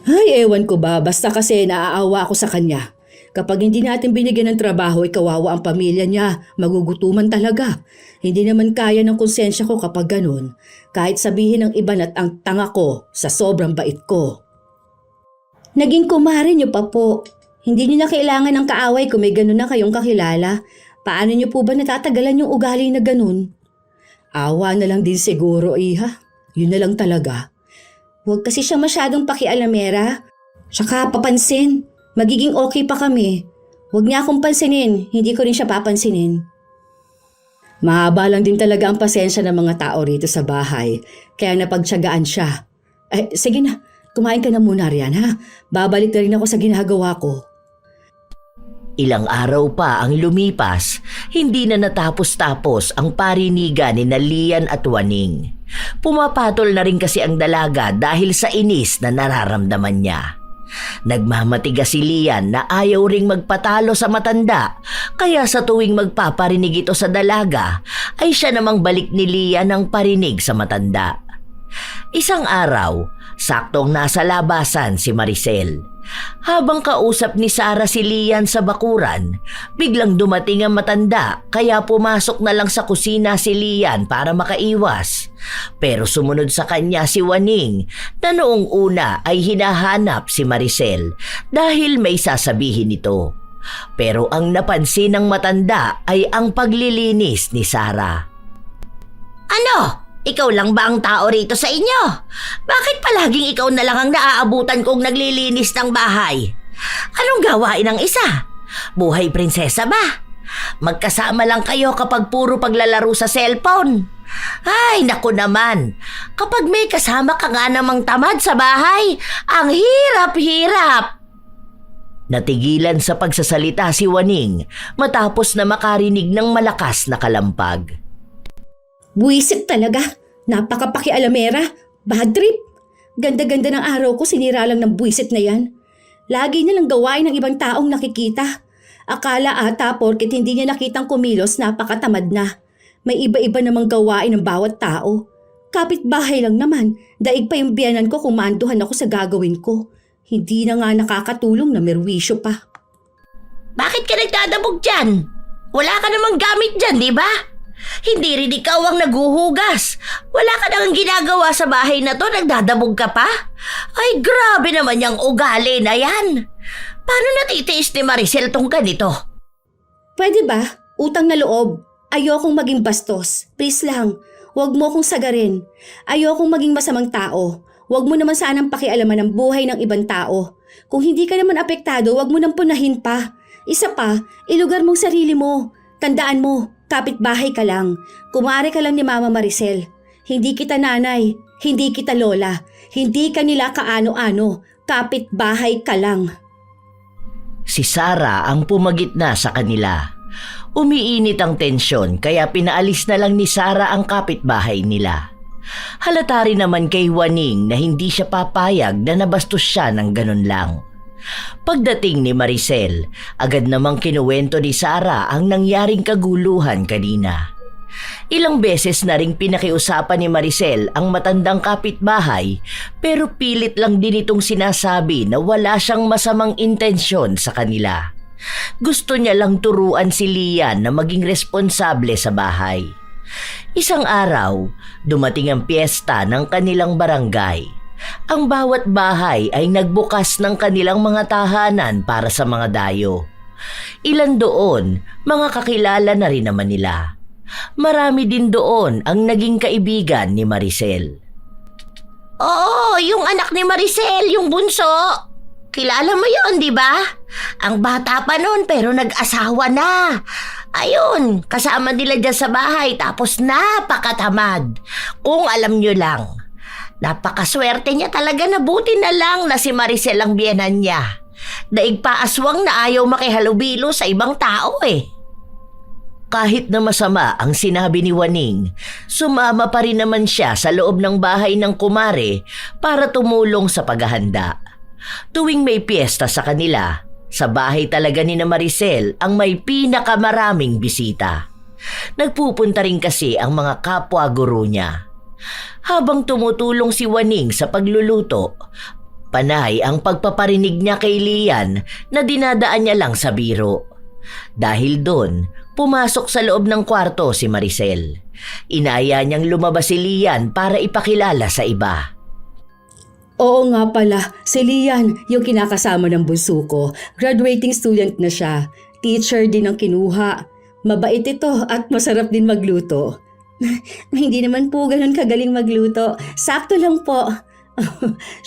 Ay, ewan ko ba, basta kasi naaawa ako sa kanya. Kapag hindi natin binigyan ng trabaho, kawawa ang pamilya niya, magugutuman talaga. Hindi naman kaya ng konsensya ko kapag ganun. Kahit sabihin ng iba na't ang tanga ko sa sobrang bait ko. Naging kumare niyo pa po. Hindi niyo na kailangan ng kaaway kung may ganun na kayong kakilala. Paano niyo po ba natatagalan yung ugali na ganun? Awa na lang din siguro, iha. Yun na lang talaga. Huwag kasi siya masyadong pakialamera. Tsaka papansin, magiging okay pa kami. Huwag niya akong pansinin, hindi ko rin siya papansinin. Mahaba lang din talaga ang pasensya ng mga tao rito sa bahay, kaya napagtiyagaan siya. Sige na, kumain ka na muna riyan ha. Babalik na rin ako sa ginagawa ko. Ilang araw pa ang lumipas, hindi na natapos-tapos ang parinigan ni Lian at Waning. Pumapatol na rin kasi ang dalaga dahil sa inis na nararamdaman niya. Nagmamatigas si Lian na ayaw ring magpatalo sa matanda, kaya sa tuwing magpaparinig ito sa dalaga, ay siya namang balik ni Lian ang parinig sa matanda. Isang araw, saktong nasa labasan si Maricel. Habang kausap ni Sarah si Lian sa bakuran, biglang dumating ang matanda kaya pumasok na lang sa kusina si Lian para makaiwas. Pero sumunod sa kanya si Waning na noong una ay hinahanap si Maricel dahil may sasabihin ito. Pero ang napansin ng matanda ay ang paglilinis ni Sarah. Ano? Ikaw lang ba ang tao rito sa inyo? Bakit palaging ikaw na lang ang naaabutan kong naglilinis ng bahay? Anong gawain ng isa? Buhay prinsesa ba? Magkasama lang kayo kapag puro paglalaro sa cellphone. Ay, naku naman. Kapag may kasama ka nga namang tamad sa bahay, ang hirap-hirap. Natigilan sa pagsasalita si Waning matapos na makarinig ng malakas na kalampag. Buwisit talaga. Napakapakialamera. Bad trip. Ganda-ganda ng araw ko, sinira lang ng buwisit na yan. Lagi nilang gawain ng ibang taong nakikita. Akala ata porket hindi niya nakitang kumilos, napakatamad na. May iba-iba namang gawain ng bawat tao. Kapitbahay lang naman, daig pa yung biyanan ko kung maanduhan ako sa gagawin ko. Hindi na nga nakakatulong na merwisyo pa. Bakit ka nagdadabog dyan? Wala ka namang gamit dyan, di ba? Hindi rin ikaw ang naguhugas. Wala ka nang ginagawa sa bahay na to, nagdadabog ka pa? Ay, grabe naman yung ugali na yan. Paano natitiis ni Maricel tong ganito? Pwede ba? Utang na loob. Ayokong maging bastos. Please lang, huwag mo akong sagarin. Ayokong maging masamang tao. Huwag mo naman sanang pakialaman ang buhay ng ibang tao. Kung hindi ka naman apektado, huwag mo nang punahin pa. Isa pa, ilugar mong sarili mo. Tandaan mo, kapitbahay ka lang. Kumare ka lang ni Mama Maricel. Hindi kita nanay, hindi kita lola. Hindi ka nila kaano-ano. Kapitbahay ka lang. Si Sarah ang pumagitna sa kanila. Umiinit ang tensyon kaya pinaalis na lang ni Sarah ang kapitbahay nila. Halata rin naman kay Waning na hindi siya papayag na nabastos siya ng ganun lang. Pagdating ni Maricel, agad namang kinuwento ni Sarah ang nangyaring kaguluhan kanina. Ilang beses na ring pinakiusapan ni Maricel ang matandang kapitbahay pero pilit lang din itong sinasabi na wala siyang masamang intensyon sa kanila. Gusto niya lang turuan si Lian na maging responsable sa bahay. Isang araw, dumating ang piyesta ng kanilang barangay. Ang bawat bahay ay nagbukas ng kanilang mga tahanan para sa mga dayo. Ilan doon, mga kakilala na rin naman nila. Marami din doon ang naging kaibigan ni Maricel. Oo, yung anak ni Maricel, yung bunso. Kilala mo yon, di ba? Ang bata pa noon pero nag-asawa na. Ayun, kasama nila dyan sa bahay tapos napakatamad. Kung alam nyo lang. Napakaswerte niya talaga na buti na lang na si Maricel ang biyenan niya. Daig pa aswang na ayaw makihalubilo sa ibang tao eh. Kahit na masama ang sinabi ni Waning, sumama pa rin naman siya sa loob ng bahay ng kumare para tumulong sa paghahanda. Tuwing may piyesta sa kanila, sa bahay talaga ni na Maricel ang may pinakamaraming bisita. Nagpupunta rin kasi ang mga kapwa guro niya. Habang tumutulong si Waning sa pagluluto, panay ang pagpaparinig niya kay Lian na dinadaan niya lang sa biro. Dahil doon, pumasok sa loob ng kwarto si Maricel. Inaya niyang lumabas si Lian para ipakilala sa iba. Oo nga pala, si Lian, yung kinakasama ng bunso ko. Graduating student na siya. Teacher din ang kinuha. Mabait ito at masarap din magluto. Hindi naman po ganun kagaling magluto. Sakto lang po.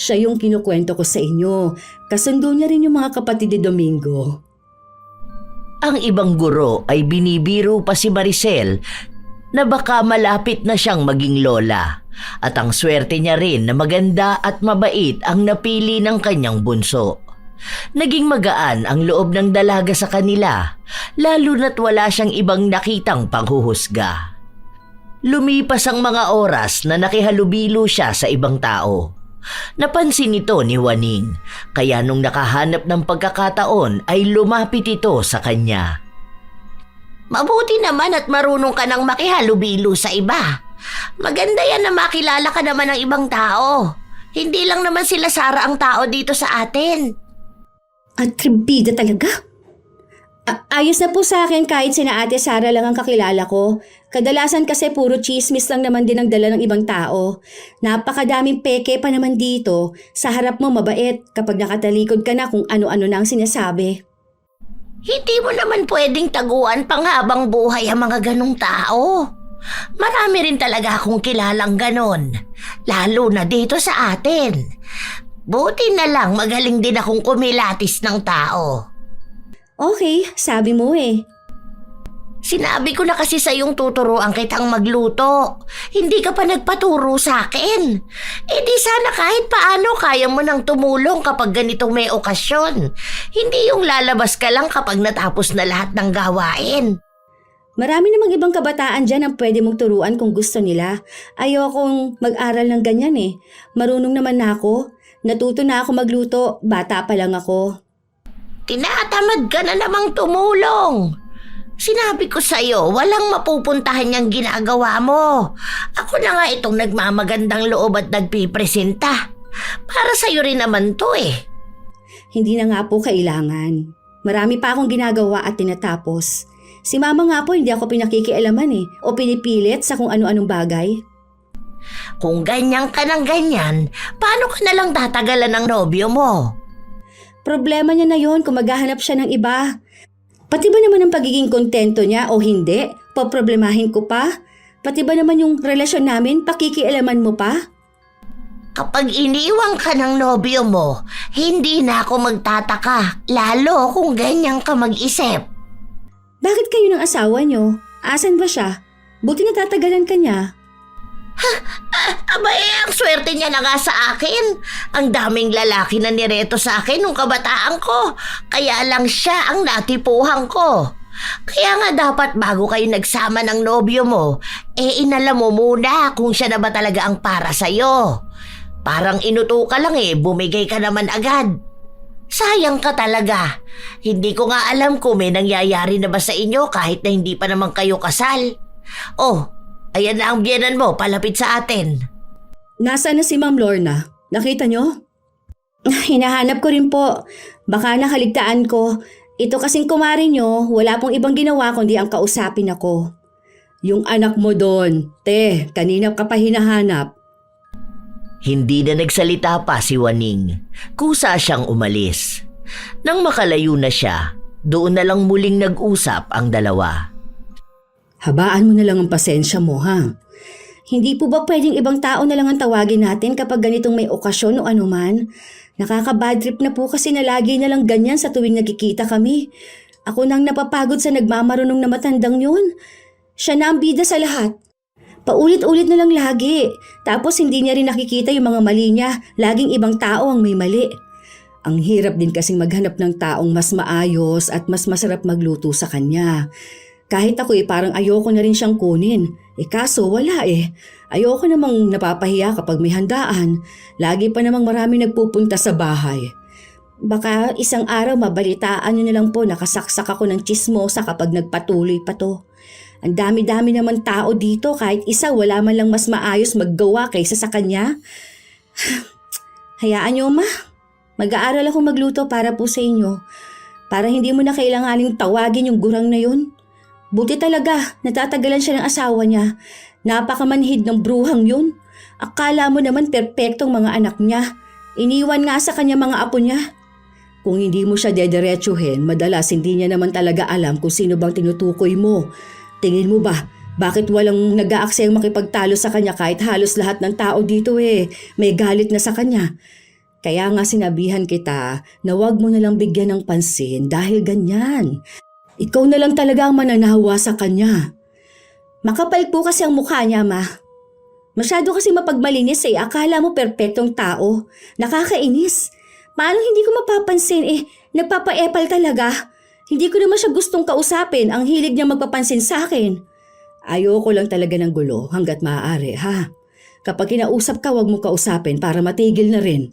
Siya yung kinukwento ko sa inyo. Kasundo niya rin yung mga kapatid ni Domingo. Ang ibang guro ay binibiro pa si Maricel na baka malapit na siyang maging lola. At ang swerte niya rin na maganda at mabait ang napili ng kanyang bunso. Naging magaan ang loob ng dalaga sa kanila, lalo na't wala siyang ibang nakitang panghuhusga. Lumipas ang mga oras na nakihalubilo siya sa ibang tao. Napansin ito ni Juaning, kaya nung nakahanap ng pagkakataon ay lumapit ito sa kanya. Mabuti naman at marunong ka nang makihalubilo sa iba. Maganda yan na makilala ka naman ng ibang tao. Hindi lang naman sila Sara ang tao dito sa atin. Atribida talaga. Ayos na po sa akin kahit sina Ate Sara lang ang kakilala ko. Kadalasan kasi puro chismis lang naman din ang dala ng ibang tao. Napakadaming peke pa naman dito. Sa harap mo mabait kapag nakatalikod ka na kung ano-ano na ang sinasabi. Hindi mo naman pwedeng taguan panghabang buhay ang mga ganong tao. Marami rin talaga akong kilalang ganon, lalo na dito sa atin. Buti na lang magaling din akong kumilatis ng tao. Okay, sabi mo eh. Sinabi ko na kasi sa iyong tuturuan kitang magluto. Hindi ka pa nagpaturo sa akin. Eh di sana kahit paano kaya mo nang tumulong kapag ganitong may okasyon. Hindi yung lalabas ka lang kapag natapos na lahat ng gawain. Marami namang ibang kabataan dyan ang pwede mong turuan kung gusto nila. Ayokong mag-aral ng ganyan eh. Marunong naman na ako. Natuto na ako magluto. Bata pa lang ako. Tinatamad ka na namang tumulong. Sinabi ko sa'yo, walang mapupuntahan niyang ginagawa mo. Ako na nga itong nagmamagandang loob at nagpipresenta. Para sa'yo rin naman to eh. Hindi na nga po kailangan. Marami pa akong ginagawa at tinatapos. Si mama nga po hindi ako pinakikialaman eh o pinipilit sa kung ano-anong bagay. Kung ganyan ka ng ganyan, paano ka nalang tatagalan ng nobyo mo? Problema niya na yon kung maghahanap siya ng iba. Pati ba naman ang pagiging kontento niya o hindi? Poproblemahin ko pa? Pati ba naman yung relasyon namin, pakikialaman mo pa? Kapag iniwang ka ng nobyo mo, hindi na ako magtataka, lalo kung ganyan ka mag-isip. Bakit kayo ng asawa niyo? Asan ba siya? Buti natatagalan ka niya. Abay, ang swerte niya na nga sa akin. Ang daming lalaki na nireto sa akin nung kabataan ko. Kaya lang siya ang natipuhan ko. Kaya nga dapat bago kayo nagsama ng nobyo mo, inalam mo muna kung siya na ba talaga ang para sa'yo. Parang inuto ka lang bumigay ka naman agad. Sayang ka talaga. Hindi ko nga alam kung may nangyayari na ba sa inyo kahit na hindi pa naman kayo kasal. Oh, ayan na ang biyenan mo, palapit sa atin. Nasaan na si Ma'am Lorna? Nakita niyo? Hinahanap ko rin po. Baka nakaligtaan ko. Ito kasing kumari niyo, wala pong ibang ginawa kundi ang kausapin ako. Yung anak mo doon, kanina ka pa hinahanap. Hindi na nagsalita pa si Juaning. Kusa siyang umalis. Nang makalayo na siya, doon na lang muling nag-usap ang dalawa. Habaan mo na lang ang pasensya mo ha. Hindi po ba pwedeng ibang tao na lang ang tawagin natin kapag ganitong may okasyon o anuman? Nakaka-bad trip na po kasi na lagi na lang ganyan sa tuwing nagkikita kami. Ako nang napapagod sa nagmamarunong na matandang yun. Siya na ang bida sa lahat. Paulit-ulit na lang lagi. Tapos hindi niya rin nakikita yung mga mali niya. Laging ibang tao ang may mali. Ang hirap din kasing maghanap ng taong mas maayos at mas masarap magluto sa kanya. Kahit ako parang ayoko na rin siyang kunin. Kaso wala Ayoko namang napapahiya kapag may handaan. Lagi pa namang marami nagpupunta sa bahay. Baka isang araw mabalitaan niyo na lang po nakasaksak ako ng tsismosa kapag nagpatuloy pa to. Ang dami-dami naman tao dito kahit isa wala man lang mas maayos maggawa kaysa sa kanya. Hayaan niyo ma. Mag-aaral ako magluto para po sa inyo. Para hindi mo na kailanganing tawagin yung gurang na yun. Buti talaga, natatagalan siya ng asawa niya. Napakamanhid ng bruhang yun. Akala mo naman perpektong mga anak niya. Iniwan nga sa kanya mga apo niya. Kung hindi mo siya dediretsuhin, madalas hindi niya naman talaga alam kung sino bang tinutukoy mo. Tingin mo ba, Bakit walang nag-aaksayang makipagtalo sa kanya kahit halos lahat ng tao dito may galit na sa kanya? Kaya nga sinabihan kita na wag mo nalang bigyan ng pansin dahil ganyan. Ikaw na lang talaga ang mananawa sa kanya. Makapal po kasi ang mukha niya, ma. Masyado kasi mapagmalinis Akala mo perpektong tao. Nakakainis. Paano hindi ko mapapansin nagpapaepal talaga. Hindi ko naman siya gustong kausapin. Ang hilig niya magpapansin sa akin. Ayoko lang talaga ng gulo hanggat maaari, ha? Kapag kinausap ka, wag mo kausapin para matigil na rin.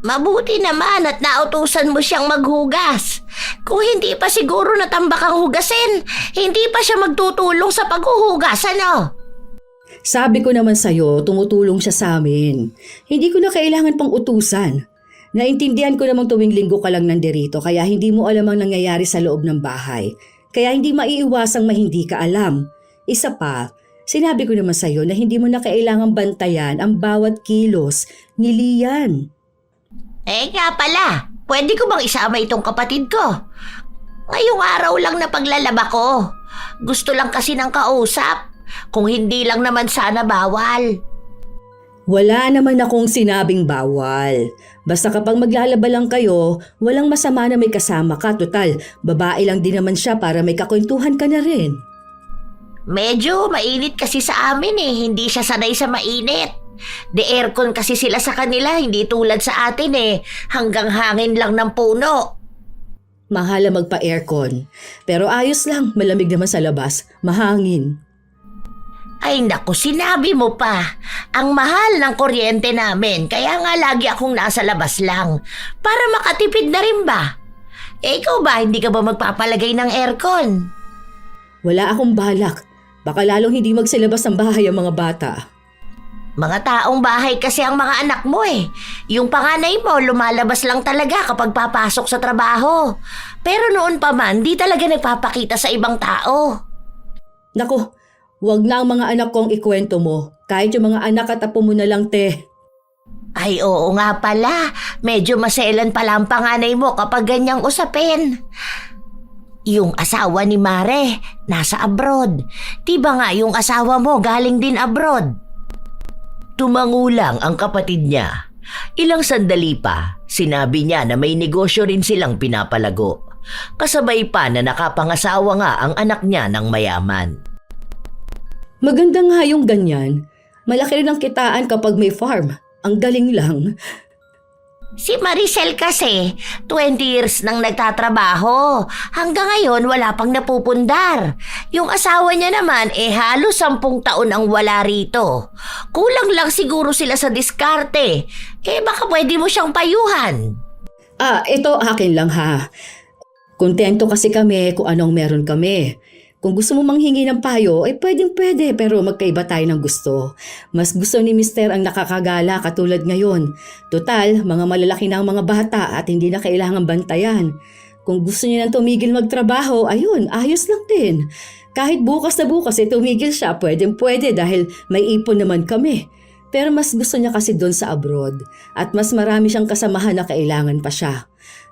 Mabuti naman at nautusan mo siyang maghugas. Kung hindi pa siguro natambak ang hugasin, hindi pa siya magtutulong sa paghuhugas, ano? Sabi ko naman sa'yo, tumutulong siya sa amin. Hindi ko na kailangan pang utusan. Naintindihan ko namang tuwing linggo ka lang nandirito kaya hindi mo alam ang nangyayari sa loob ng bahay. Kaya hindi maiiwasang hindi ka alam. Isa pa, sinabi ko naman sa'yo na hindi mo na kailangang bantayan ang bawat kilos ni Lian. Nga pala, pwede ko bang isama itong kapatid ko? Ngayong araw lang na paglalaba ko. Gusto lang kasi ng kausap. Kung hindi lang naman sana bawal. Wala naman akong sinabing bawal. Basta kapag maglalaba lang kayo, walang masama na may kasama ka. Total, babae lang din naman siya para may kakwentuhan ka na rin. Medyo mainit kasi sa amin hindi siya sanay sa mainit. De aircon kasi sila sa kanila, hindi tulad sa atin hanggang hangin lang ng puno. Mahal ang magpa-aircon. Pero ayos lang, malamig naman sa labas, mahangin. Ay naku, sinabi mo pa. Ang mahal ng kuryente namin, kaya nga lagi akong nasa labas lang. Para makatipid na rin ba? Ikaw ba, hindi ka ba magpapalagay ng aircon? Wala akong balak. Baka lalong hindi magsilabas ng bahay ang mga bata. Mga taong bahay kasi ang mga anak mo Yung panganay mo, lumalabas lang talaga kapag papasok sa trabaho. Pero noon pa man, di talaga nagpapakita sa ibang tao. Naku, wag na ang mga anak kong ikwento mo. Kahit yung mga anak at apo mo na lang, te. Ay oo nga pala, medyo maselan pala ang panganay mo kapag ganyang usapin. Yung asawa ni Mare, nasa abroad. Diba nga yung asawa mo galing din abroad? Tumangulang ang kapatid niya. Ilang sandali pa, sinabi niya na may negosyo rin silang pinapalago. Kasabay pa na nakapangasawa nga ang anak niya ng mayaman. Maganda nga yung ganyan. Malaki rin ang kitaan kapag may farm. Ang galing lang. Si Maricel kasi, 20 years nang nagtatrabaho. Hanggang ngayon wala pang napupundar. Yung asawa niya naman halos 10 taon ang wala rito. Kulang lang siguro sila sa diskarte. Baka pwede mo siyang payuhan. Ito akin lang ha. Kontento kasi kami kung anong meron kami. Kung gusto mo manghingi ng payo, pwedeng-pwede pero magkaiba tayo ng gusto. Mas gusto ni Mister ang nakakagala katulad ngayon. Total, mga malalaki na ang mga bata at hindi na kailangang bantayan. Kung gusto niya nang tumigil magtrabaho, ayun, ayos lang din. Kahit bukas na bukas tumigil siya, pwedeng-pwede dahil may ipon naman kami. Pero mas gusto niya kasi doon sa abroad at mas marami siyang kasamahan na kailangan pa siya.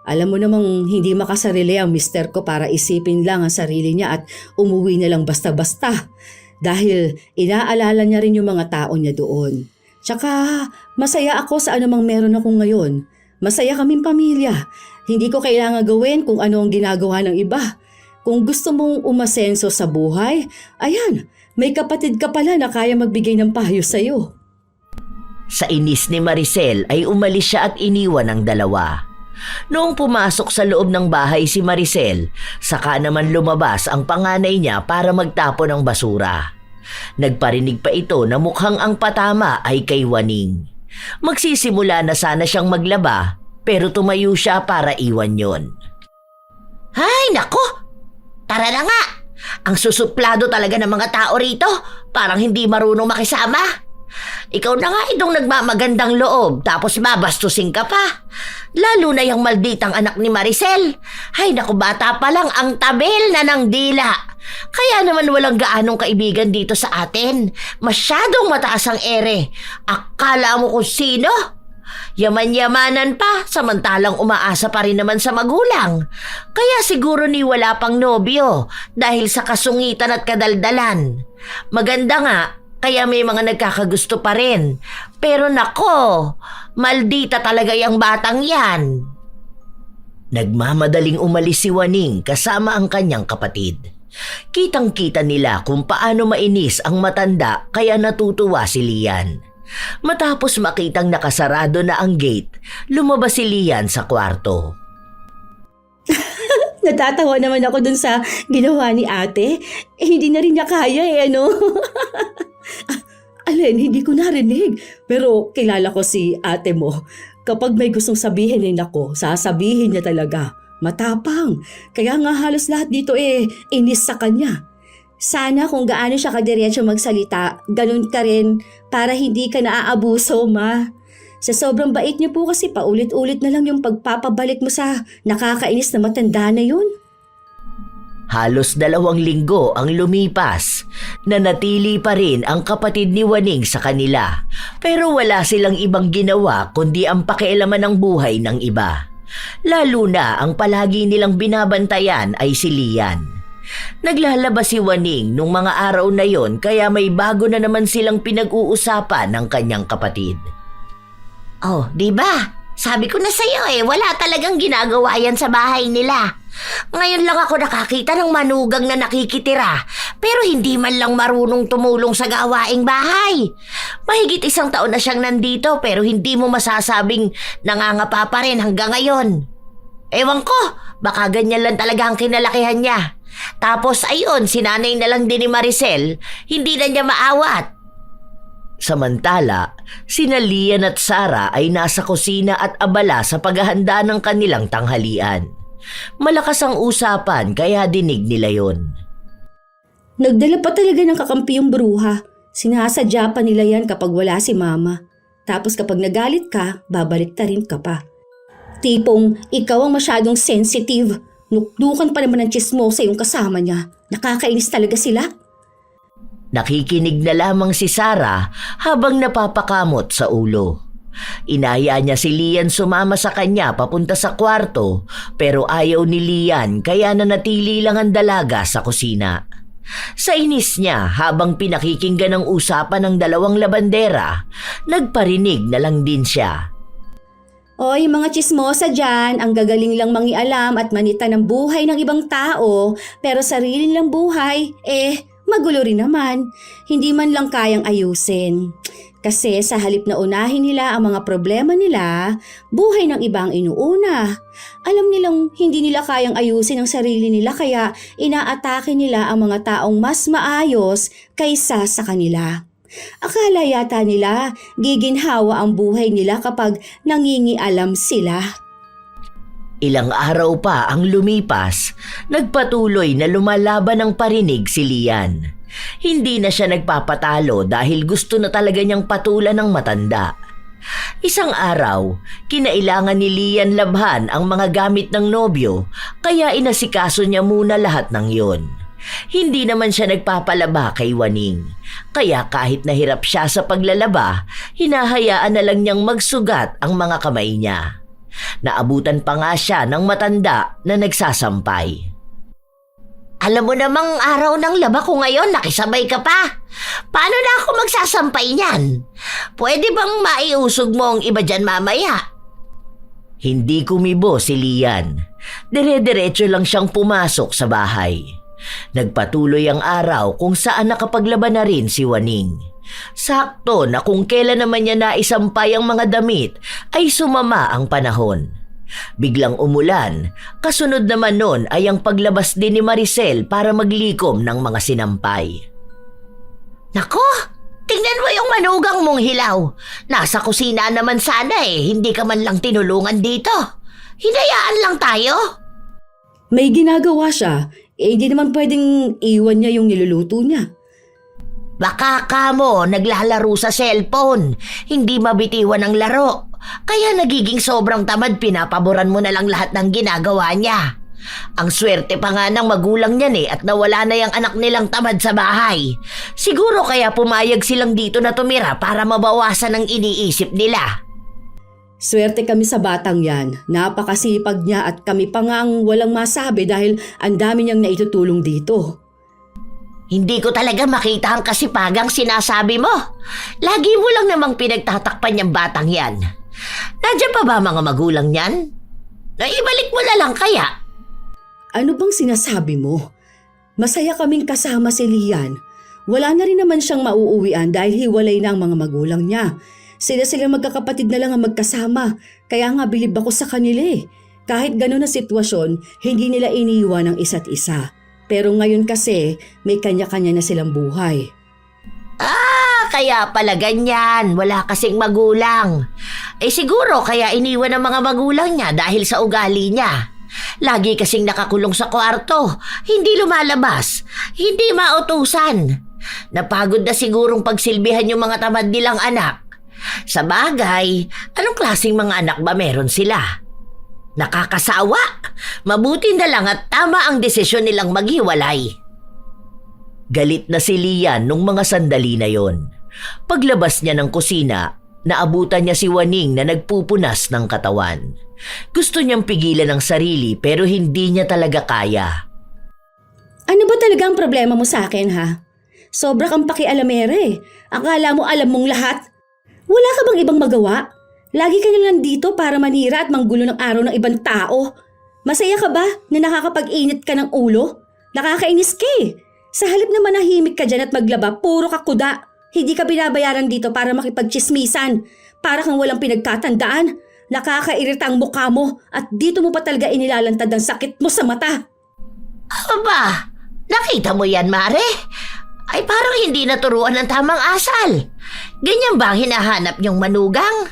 Alam mo namang hindi makasarili ang mister ko para isipin lang ang sarili niya at umuwi na lang basta-basta. Dahil inaalala niya rin yung mga tao niya doon. Tsaka masaya ako sa anumang meron ako ngayon. Masaya kaming pamilya. Hindi ko kailangan gawin kung ano ang ginagawa ng iba. Kung gusto mong umasenso sa buhay, ayan, may kapatid ka pala na kaya magbigay ng payo sa'yo. Sa inis ni Maricel ay umalis siya at iniwan ang dalawa. Noong pumasok sa loob ng bahay si Maricel, saka naman lumabas ang panganay niya para magtapon ng basura. Nagparinig pa ito na mukhang ang patama ay kay Waning. Magsisimula na sana siyang maglaba pero tumayo siya para iwan yon. Ay nako! Tara na nga! Ang susuplado talaga ng mga tao rito. Parang hindi marunong makisama. Ikaw na nga itong nagmamagandang loob tapos babastusin ka pa. Lalo na yung malditang anak ni Maricel. Ay naku, bata pa lang ang tabel na ng dila. Kaya naman walang gaanong kaibigan dito sa atin. Masyadong mataas ang ere. Akala mo kung sino? Yaman-yamanan pa, samantalang umaasa pa rin naman sa magulang. Kaya siguro ni wala pang nobyo dahil sa kasungitan at kadaldalan. Maganda nga, kaya may mga nagkakagusto pa rin. Pero nako, maldita talaga yung batang yan. Nagmamadaling umalis si Waning kasama ang kanyang kapatid. Kitang-kita nila kung paano mainis ang matanda kaya natutuwa si Lian. Matapos makitang nakasarado na ang gate, lumabas si Lian sa kwarto. Natatawa naman ako dun sa ginawa ni ate. Hindi na rin niya kaya ano. Alin, hindi ko narinig. Pero kilala ko si ate mo. Kapag may gustong sabihin ako, sasabihin niya talaga. Matapang. Kaya nga halos lahat dito inis sa kanya. Sana kung gaano siya kadiretso magsalita, ganun ka rin para hindi ka naaabuso, ma. Sa sobrang bait niyo po kasi paulit-ulit na lang yung pagpapabalik mo sa nakakainis na matanda na yun. Halos 2 linggo ang lumipas. Nanatili pa rin ang kapatid ni Waning sa kanila. Pero wala silang ibang ginawa kundi ang pakialaman ng buhay ng iba. Lalo na ang palagi nilang binabantayan ay si Lian. Naglalabas si Waning nung mga araw na yon kaya may bago na naman silang pinag-uusapan ng kanyang kapatid. Oh, di ba? Sabi ko na sa'yo wala talagang ginagawa yan sa bahay nila. Ngayon lang ako nakakita ng manugang na nakikitira, pero hindi man lang marunong tumulong sa gawaing bahay. Mahigit 1 taon na siyang nandito pero hindi mo masasabing nangangapa pa rin hanggang ngayon. Ewan ko, baka ganyan lang talaga ang kinalakihan niya. Tapos ayun, sinanay na lang din ni Maricel, hindi na niya maawat. Samantala, sina Lian at Sarah ay nasa kusina at abala sa paghahanda ng kanilang tanghalian. Malakas ang usapan kaya dinig nila yon. Nagdala pa talaga ng kakampi yung bruha. Sinasadya pa nila yan kapag wala si mama. Tapos kapag nagalit ka, babalik ta rin ka pa. Tipong ikaw ang masyadong sensitive. Nukdukan pa naman ng chismosa yung kasama niya. Nakakainis talaga sila. Nakikinig na lamang si Sarah habang napapakamot sa ulo. Inaya niya si Lian sumama sa kanya papunta sa kwarto pero ayaw ni Lian kaya nanatili lang ang dalaga sa kusina. Sa inis niya habang pinakikinggan ang usapan ng 2 labandera, nagparinig na lang din siya. Oy, mga chismosa dyan, ang gagaling lang mangialam at manita ng buhay ng ibang tao, pero sarili lang buhay, magulo rin naman. Hindi man lang kayang ayusin. Kasi sa halip na unahin nila ang mga problema nila, buhay ng ibang inuuna. Alam nilang hindi nila kayang ayusin ang sarili nila kaya inaatake nila ang mga taong mas maayos kaysa sa kanila. Akala yata nila giginhawa ang buhay nila kapag nangingialam sila. Ilang araw pa ang lumipas, nagpatuloy na lumalaban ng parinig si Lian. Hindi na siya nagpapatalo dahil gusto na talaga niyang patulan ng matanda. Isang araw, kinailangan ni Lian labhan ang mga gamit ng nobyo kaya inasikaso niya muna lahat ng yon. Hindi naman siya nagpapalaba kay Waning. Kaya kahit nahirap siya sa paglalaba, hinahayaan na lang niyang magsugat ang mga kamay niya. Naabutan pa nga siya ng matanda na nagsasampay. Alam mo namang araw ng laba ko ngayon, nakisabay ka pa. Paano na ako magsasampay niyan? Pwede bang maiusog mo ang iba dyan mamaya? Hindi kumibo si Lian. Dire-diretso lang siyang pumasok sa bahay. Nagpatuloy ang araw kung saan nakapaglaban na rin si Waning. Sakto na kung kailan naman niya naisampay ang mga damit ay sumama ang panahon. Biglang umulan, kasunod naman nun ay ang paglabas din ni Maricel para maglikom ng mga sinampay. Nako, tingnan mo yung manugang mong hilaw. Nasa kusina naman sana hindi ka man lang tinulungan dito. Hinayaan lang tayo. May ginagawa siya, hindi naman pwedeng iwan niya yung niluluto niya. Baka ka mo naglalaro sa cellphone, hindi mabitiwan ang laro. Kaya nagiging sobrang tamad, pinapaboran mo na lang lahat ng ginagawa niya. Ang swerte pa nga ng magulang niyan at nawala na yung anak nilang tamad sa bahay. Siguro kaya pumayag silang dito na tumira para mabawasan ang iniisip nila. Swerte kami sa batang yan. Napakasipag niya at kami pa nga ang walang masabi dahil ang dami niyang naitutulong dito. Hindi ko talaga makita ang kasipagang sinasabi mo. Lagi mo lang namang pinagtatakpan yung batang yan. Nandiyan pa ba mga magulang niyan? Naibalik mo na lang kaya? Ano bang sinasabi mo? Masaya kaming kasama si Lian. Wala na rin naman siyang mauuwian dahil hiwalay na ang mga magulang niya. Sila magkakapatid na lang ang magkasama. Kaya nga bilib ako sa kanila eh. Kahit gano'n na sitwasyon, hindi nila iniiwan ang isa't isa. Pero ngayon kasi, may kanya-kanya na silang buhay. Kaya pala ganyan. Wala kasing magulang. Siguro kaya iniwan ng mga magulang niya dahil sa ugali niya. Lagi kasing nakakulong sa kwarto. Hindi lumalabas. Hindi mautusan. Napagod na sigurong pagsilbihan yung mga tamad nilang anak. Sa bagay, anong klaseng mga anak ba meron sila? Nakakasawa. Mabuti na lang at tama ang desisyon nilang maghiwalay. Galit na si Lian nung mga sandali na yon. Paglabas niya ng kusina, naabutan niya si Waning na nagpupunas ng katawan. Gusto niyang pigilan ang sarili pero hindi niya talaga kaya. Ano ba talaga ang problema mo sa akin ha? Sobra kang pakialamere. Akala mo alam mong lahat? Wala ka bang ibang magawa? Lagi ka na lang dito para manira at manggulo ng araw ng ibang tao. Masaya ka ba na nakakapag-init ka ng ulo? Nakakainis ka eh. Sa halip na manahimik ka dyan at maglaba, puro ka kuda. Hindi ka binabayaran dito para makipagchismisan. Para kang walang pinagkatandaan. Nakakairita ang mukha mo at dito mo pa talaga inilalantad ang sakit mo sa mata. Aba, nakita mo yan, Mare? Ay parang hindi naturuan ng tamang asal. Ganyan ba ang hinahanap niyong manugang?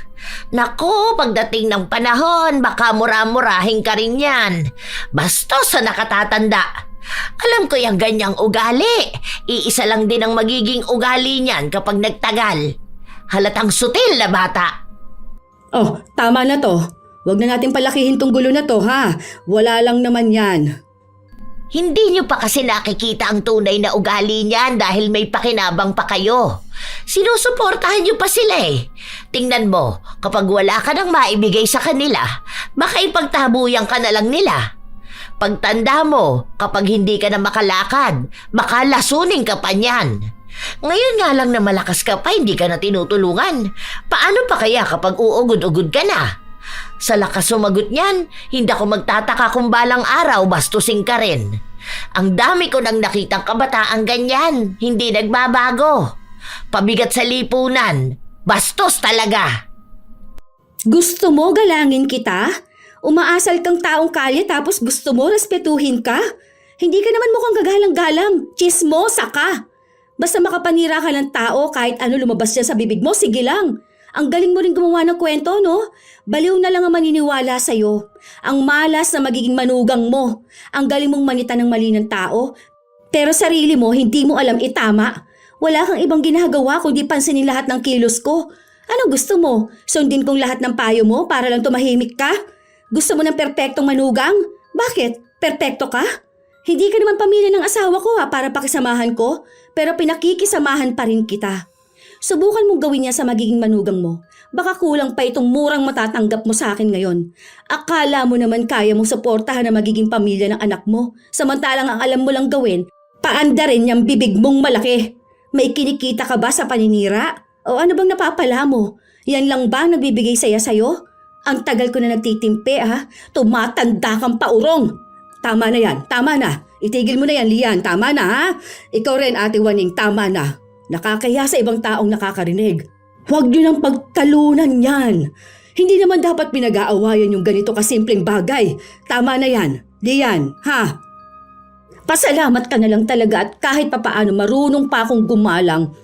Naku, pagdating ng panahon, baka mura-murahin ka rin yan. Bastos sa nakatatanda. Alam ko yung ganyang ugali. Iisa lang din ang magiging ugali niyan kapag nagtagal. Halatang sutil na bata. Oh, tama na to. Huwag na natin palakihin tong gulo na to ha. Wala lang naman yan. Hindi niyo pa kasi nakikita ang tunay na ugali niyan dahil may pakinabang pa kayo. Sinusuportahan niyo pa sila eh. Tingnan mo, kapag wala ka nang maibigay sa kanila, baka ipagtabuyan ka na lang nila. Pagtanda mo, kapag hindi ka na makalakad, baka lasunin ka pa niyan. Ngayon nga lang na malakas ka pa, hindi ka na tinutulungan. Paano pa kaya kapag uugod-ugod ka na? Sa lakas sumagot niyan, hindi ako magtataka kung balang araw bastusin ka rin. Ang dami ko nang nakitang kabataang ganyan, hindi nagbabago. Pabigat sa lipunan, bastos talaga. Gusto mo galangin kita? Umaasal kang taong kalye tapos gusto mo respetuhin ka? Hindi ka naman mukhang gagalang-galang, chismosa ka. Basta makapanira ka ng tao kahit ano lumabas dyan sa bibig mo, sige lang. Ang galing mo rin gumawa ng kwento, no? Baliw na lang ang maniniwala sa'yo. Ang malas na magiging manugang mo. Ang galing mong manita ng mali ng tao. Pero sarili mo, hindi mo alam itama. Wala kang ibang ginagawa kundi pansinin lahat ng kilos ko. Anong gusto mo? Sundin kong lahat ng payo mo para lang tumahimik ka? Gusto mo ng perpektong manugang? Bakit? Perpekto ka? Hindi ka naman pamilya ng asawa ko para pakisamahan ko. Pero pinakikisamahan pa rin kita. Subukan mong gawin niya sa magiging manugang mo. Baka kulang pa itong murang matatanggap mo sa akin ngayon. Akala mo naman kaya mong suportahan na magiging pamilya ng anak mo. Samantalang ang alam mo lang gawin, paanda rin yung bibig mong malaki. May kinikita ka ba sa paninira? O ano bang napapala mo? Yan lang ba ang nagbibigay saya sa'yo? Ang tagal ko na nagtitimpe ha. Tumatanda kang paurong. Tama na yan, tama na. Itigil mo na yan, Lian, tama na ha. Ikaw rin, Ate Waning, tama na. Nakakaya sa ibang taong nakakarinig. Huwag niyo nang pagtalunan yan. Hindi naman dapat pinag-aawayan yung ganito kasimpleng bagay. Tama na yan, Lian, ha? Pasalamat ka na lang talaga at kahit papaano marunong pa akong gumalang.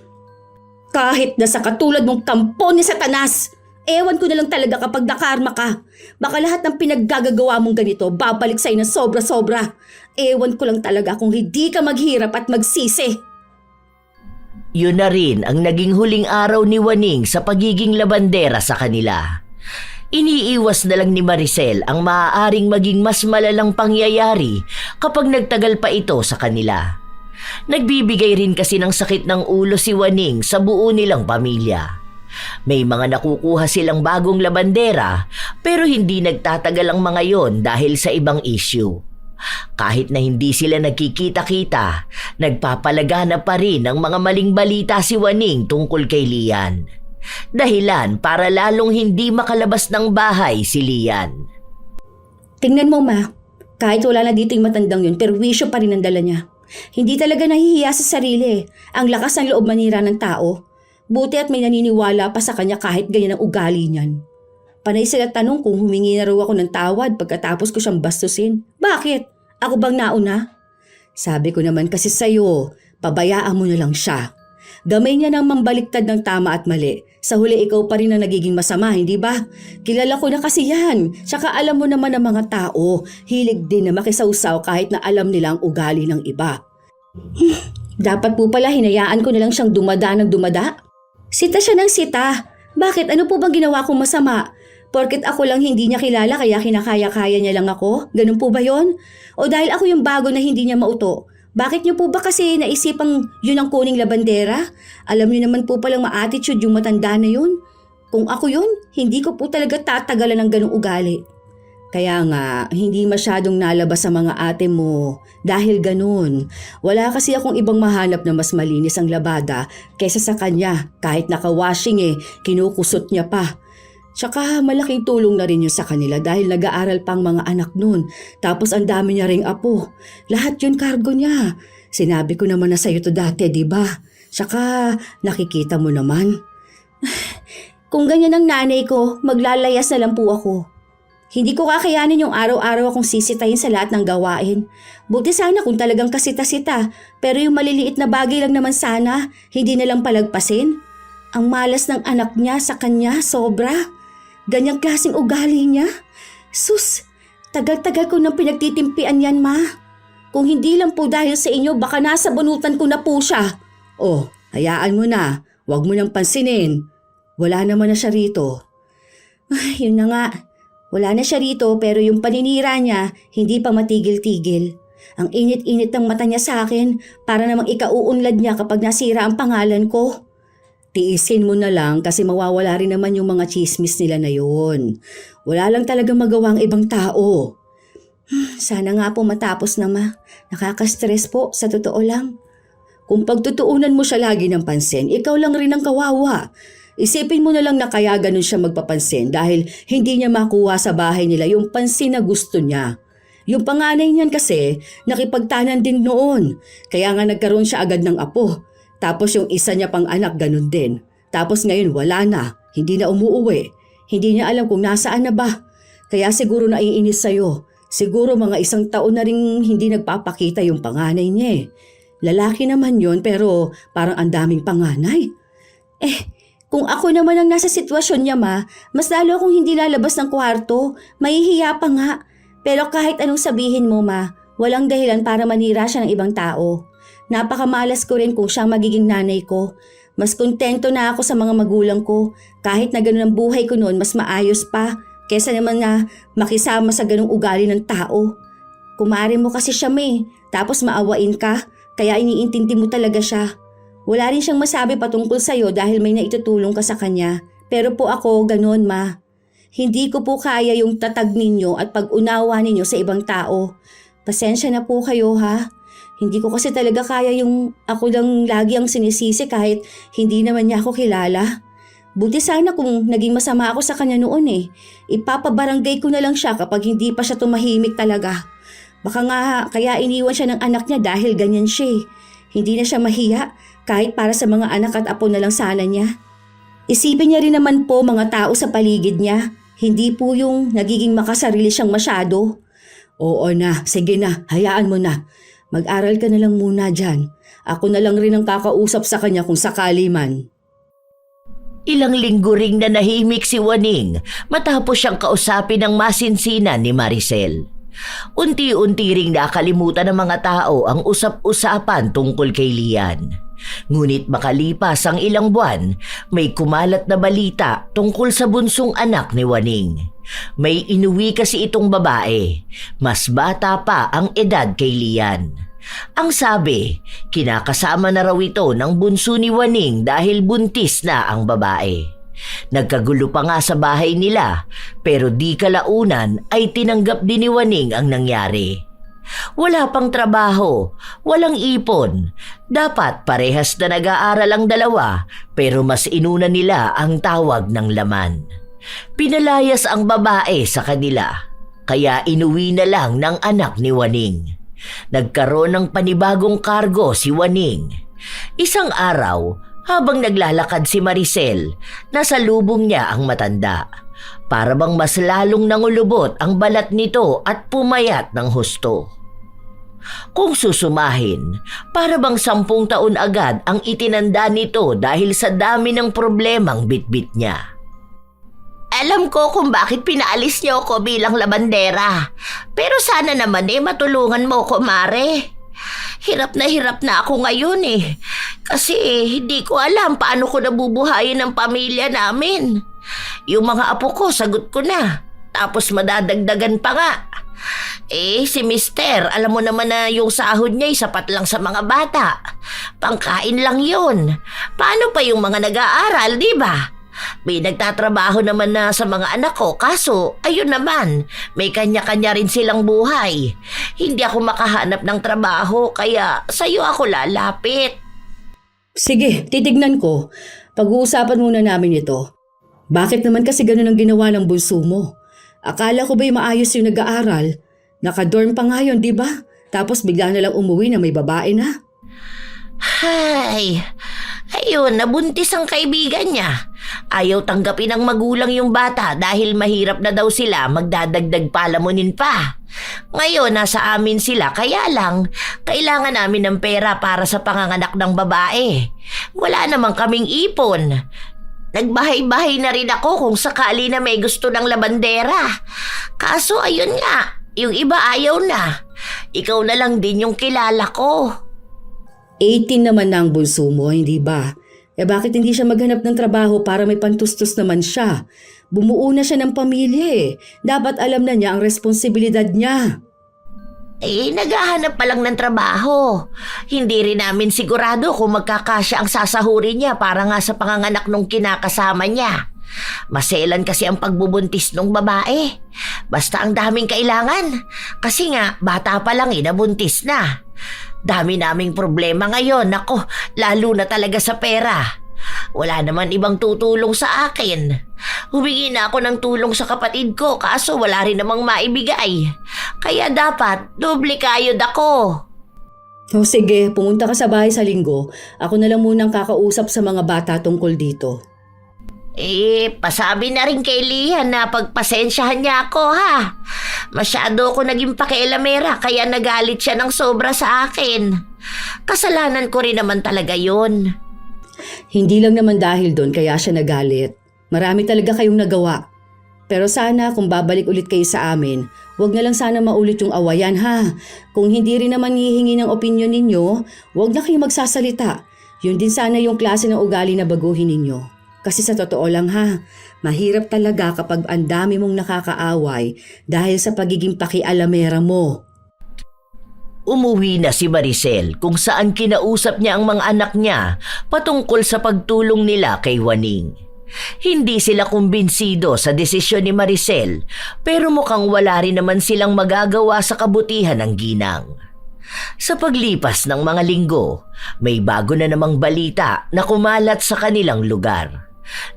Kahit na sa katulad mong kampo ni Satanas, ewan ko na lang talaga kapag nakarma ka. Baka lahat ng pinaggagawa mong ganito babalik sa'yo na sobra-sobra. Ewan ko lang talaga kung hindi ka maghirap at magsisi. Yun na rin ang naging huling araw ni Waning sa pagiging labandera sa kanila. Iniiwas na lang ni Maricel ang maaaring maging mas malalang pangyayari kapag nagtagal pa ito sa kanila. Nagbibigay rin kasi ng sakit ng ulo si Waning sa buo nilang pamilya. May mga nakukuha silang bagong labandera pero hindi nagtatagal ang mga yon dahil sa ibang issue. Kahit na hindi sila nagkikita-kita, nagpapalagana pa rin ng mga maling balita si Waning tungkol kay Lian. Dahilan para lalong hindi makalabas ng bahay si Lian. Tingnan mo, ma. Kahit wala na dito yung matandang yun, perwisyo pa rin ang dala niya. Hindi talaga nahihiya sa sarili. Ang lakas ng loob manira ng tao. Buti at may naniniwala pa sa kanya kahit ganyan ang ugali niyan. Panay sila tanong kung humingi na raw ako ng tawad pagkatapos ko siyang bastusin. Bakit? Ako bang nauna? Sabi ko naman kasi sa'yo, pabayaan mo na lang siya. Gamay niya nang mambaliktad ng tama at mali. Sa huli ikaw pa rin ang nagiging masama, hindi ba? Kilala ko na kasi yan. Tsaka alam mo naman ng mga tao, hilig din na makisawsaw kahit na alam nila ang ugali ng iba. Dapat po pala hinayaan ko na lang siyang dumada ng dumada. Sita siya ng sita. Bakit? Ano po bang ginawa kong masama? Porket ako lang hindi niya kilala kaya kinakaya-kaya niya lang ako? Ganun po ba yon? O dahil ako yung bago na hindi niya mauto? Bakit niyo po ba kasi naisipang yun ang kuning labandera? Alam niyo naman po palang ma-attitude yung matanda na yun. Kung ako yun, hindi ko po talaga tatagalan ng ganung ugali. Kaya nga, hindi masyadong nalabas sa mga ate mo. Dahil ganun, wala kasi akong ibang mahanap na mas malinis ang labada kaysa sa kanya. Kahit naka-washing kinukusot niya pa. Tsaka malaking tulong na rin yun sa kanila dahil nag-aaral pang mga anak nun. Tapos ang dami niya ring apo. Lahat yun kargo niya. Sinabi ko naman na sa'yo to dati, di ba? Tsaka nakikita mo naman. Kung ganyan ang nanay ko, maglalayas na lang po ako. Hindi ko kakayanin yung araw-araw akong sisitahin sa lahat ng gawain. Buti sana kung talagang kasita-sita. Pero yung maliliit na bagay lang naman sana, hindi na lang palagpasin. Ang malas ng anak niya sa kanya, sobra. Ganyang klaseng ugali niya? Sus, tagal-tagal ko nang pinagtitimpian yan, ma. Kung hindi lang po dahil sa inyo, baka nasa bunutan ko na po siya. Oh, hayaan mo na. Huwag mo nang pansinin. Wala naman na siya rito. Ay, yun na nga. Wala na siya rito pero yung paninira niya, hindi pa matigil-tigil. Ang init-init ng mata niya sa akin para namang ikauunlad niya kapag nasira ang pangalan ko. Tiisin mo na lang kasi mawawala rin naman yung mga chismis nila na yun. Wala lang talaga magawa ang ibang tao. Sana nga po matapos na, ma. Nakaka-stress po, sa totoo lang. Kung pagtutuunan mo siya lagi ng pansin, ikaw lang rin ang kawawa. Isipin mo na lang na kaya ganun siya magpapansin dahil hindi niya makuha sa bahay nila yung pansin na gusto niya. Yung panganay niyan kasi, nakipagtanan din noon. Kaya nga nagkaroon siya agad ng apo. Tapos yung isa niya pang anak ganun din. Tapos ngayon wala na, hindi na umuuwi. Hindi niya alam kung nasaan na ba. Kaya siguro naiinis sa'yo. Siguro mga 1 taon na rin hindi nagpapakita yung panganay niya. Lalaki naman yon pero parang ang daming panganay. Kung ako naman ang nasa sitwasyon niya, ma, mas lalo akong hindi lalabas ng kwarto. Mahihiya pa nga. Pero kahit anong sabihin mo, ma, walang dahilan para manira siya ng ibang tao. Napakamalas ko rin kung siyang magiging nanay ko. Mas kontento na ako sa mga magulang ko. Kahit na ganun ang buhay ko noon, mas maayos pa. Kesa naman na makisama sa ganung ugali ng tao. Kumare mo kasi siya, may. Tapos maawain ka. Kaya iniintindi mo talaga siya. Wala rin siyang masabi patungkol sa'yo dahil may naitutulong ka sa kanya. Pero po ako, ganun, ma. Hindi ko po kaya yung tatag ninyo at pag-unawa ninyo sa ibang tao. Pasensya na po kayo, ha? Hindi ko kasi talaga kaya yung ako lang lagi ang sinisisi kahit hindi naman niya ako kilala. Buti sana kung naging masama ako sa kanya noon Ipapabarangay ko na lang siya kapag hindi pa siya tumahimik talaga. Baka nga kaya iniwan siya ng anak niya dahil ganyan siya. Hindi na siya mahiya kahit para sa mga anak at apo na lang sana niya. Isipin niya rin naman po mga tao sa paligid niya. Hindi po yung nagiging makasarili siyang masyado. Oo na, sige na, hayaan mo na. Mag-aral ka na lang muna dyan. Ako na lang rin ang kakausap sa kanya kung sakali man. Ilang linggo ring nanahimik si Waning matapos siyang kausapin ng masinsinan ni Maricel. Unti-unti ring nakalimutan ng mga tao ang usap-usapan tungkol kay Lian. Ngunit makalipas ang ilang buwan, may kumalat na balita tungkol sa bunsong anak ni Waning. May inuwi kasi itong babae. Mas bata pa ang edad kay Lian. Ang sabi, kinakasama na raw ito ng bunso ni Waning dahil buntis na ang babae. Nagkagulo pa nga sa bahay nila pero di kalaunan ay tinanggap din ni Waning ang nangyari. Wala pang trabaho, walang ipon. Dapat parehas na nag-aaral ang dalawa pero mas inuna nila ang tawag ng laman. Pinalayas ang babae sa kanila kaya inuwi na lang ng anak ni Waning. Nagkaroon ng panibagong kargo si Waning. Isang araw, habang naglalakad si Maricel, nasa lubong niya ang matanda. Para bang mas lalong nangulubot ang balat nito at pumayat ng husto. Kung susumahin, para bang 10 taon agad ang itinanda nito dahil sa dami ng problemang bitbit niya. Alam ko kung bakit pinaalis niyo ako bilang labandera. Pero sana naman matulungan mo ko, Mare. Hirap na ako ngayon Kasi hindi ko alam paano ko nabubuhayin ang pamilya namin. Yung mga apo ko, sagot ko na. Tapos madadagdagan pa nga. Si Mister, alam mo naman na yung sahod niya sapat lang sa mga bata. Pangkain lang yun. Paano pa yung mga nag-aaral, di ba? May nagtatrabaho naman na sa mga anak ko, kaso ayun naman, may kanya-kanya rin silang buhay. Hindi ako makahanap ng trabaho, kaya sa'yo ako lalapit. Sige, titignan ko. Pag-uusapan muna namin ito. Bakit naman kasi ganun ang ginawa ng bunso mo? Akala ko ba'y maayos yung nag-aaral? Nakadorm pa nga yun, di ba? Tapos bigla na lang umuwi na may babae na. Ayun, nabuntis ang kaibigan niya. Ayaw tanggapin ng magulang yung bata dahil mahirap na daw sila magdadagdag palamunin pa. Ngayon, nasa amin sila, kaya lang, kailangan namin ng pera para sa panganganak ng babae. Wala namang kaming ipon. Nagbahay-bahay na rin ako kung sakali na may gusto ng labandera. Kaso ayun nga, yung iba ayaw na. Ikaw na lang din yung kilala ko. 18 naman na ang bunso mo, hindi ba? Bakit hindi siya maghanap ng trabaho para may pantustos naman siya? Bumuo na siya ng pamilya Dapat alam na niya ang responsibilidad niya. Naghahanap pa lang ng trabaho. Hindi rin namin sigurado kung magkakasya ang sasahurin niya para nga sa panganganak nung kinakasama niya. Maselan kasi ang pagbubuntis ng babae. Basta ang daming kailangan. Kasi nga, bata pa lang nabuntis na. Dami naming problema ngayon. Ako, lalo na talaga sa pera. Wala naman ibang tutulong sa akin. Humingi na ako ng tulong sa kapatid ko kaso wala rin namang maibigay. Kaya dapat doble kayod ako. Sige, pumunta ka sa bahay sa linggo. Ako na lang munang kakausap sa mga bata tungkol dito. Pasabi na rin kay Lian na pagpasensyahan niya ako ha. Masyado ako naging pakialamera kaya nagalit siya ng sobra sa akin. Kasalanan ko rin naman talaga yun. Hindi lang naman dahil doon kaya siya nagalit. Marami talaga kayong nagawa. Pero sana kung babalik ulit kayo sa amin, wag na lang sana maulit yung awayan ha. Kung hindi rin naman hihingi ng opinyon ninyo, wag na kayong magsasalita. Yun din sana yung klase ng ugali na baguhin ninyo. Kasi sa totoo lang ha, mahirap talaga kapag ang dami mong nakakaaway dahil sa pagiging pakialamera mo. Umuwi na si Maricel kung saan kinausap niya ang mga anak niya patungkol sa pagtulong nila kay Waning. Hindi sila kumbinsido sa desisyon ni Maricel pero mukhang wala rin naman silang magagawa sa kabutihan ng ginang. Sa paglipas ng mga linggo, may bago na namang balita na kumalat sa kanilang lugar.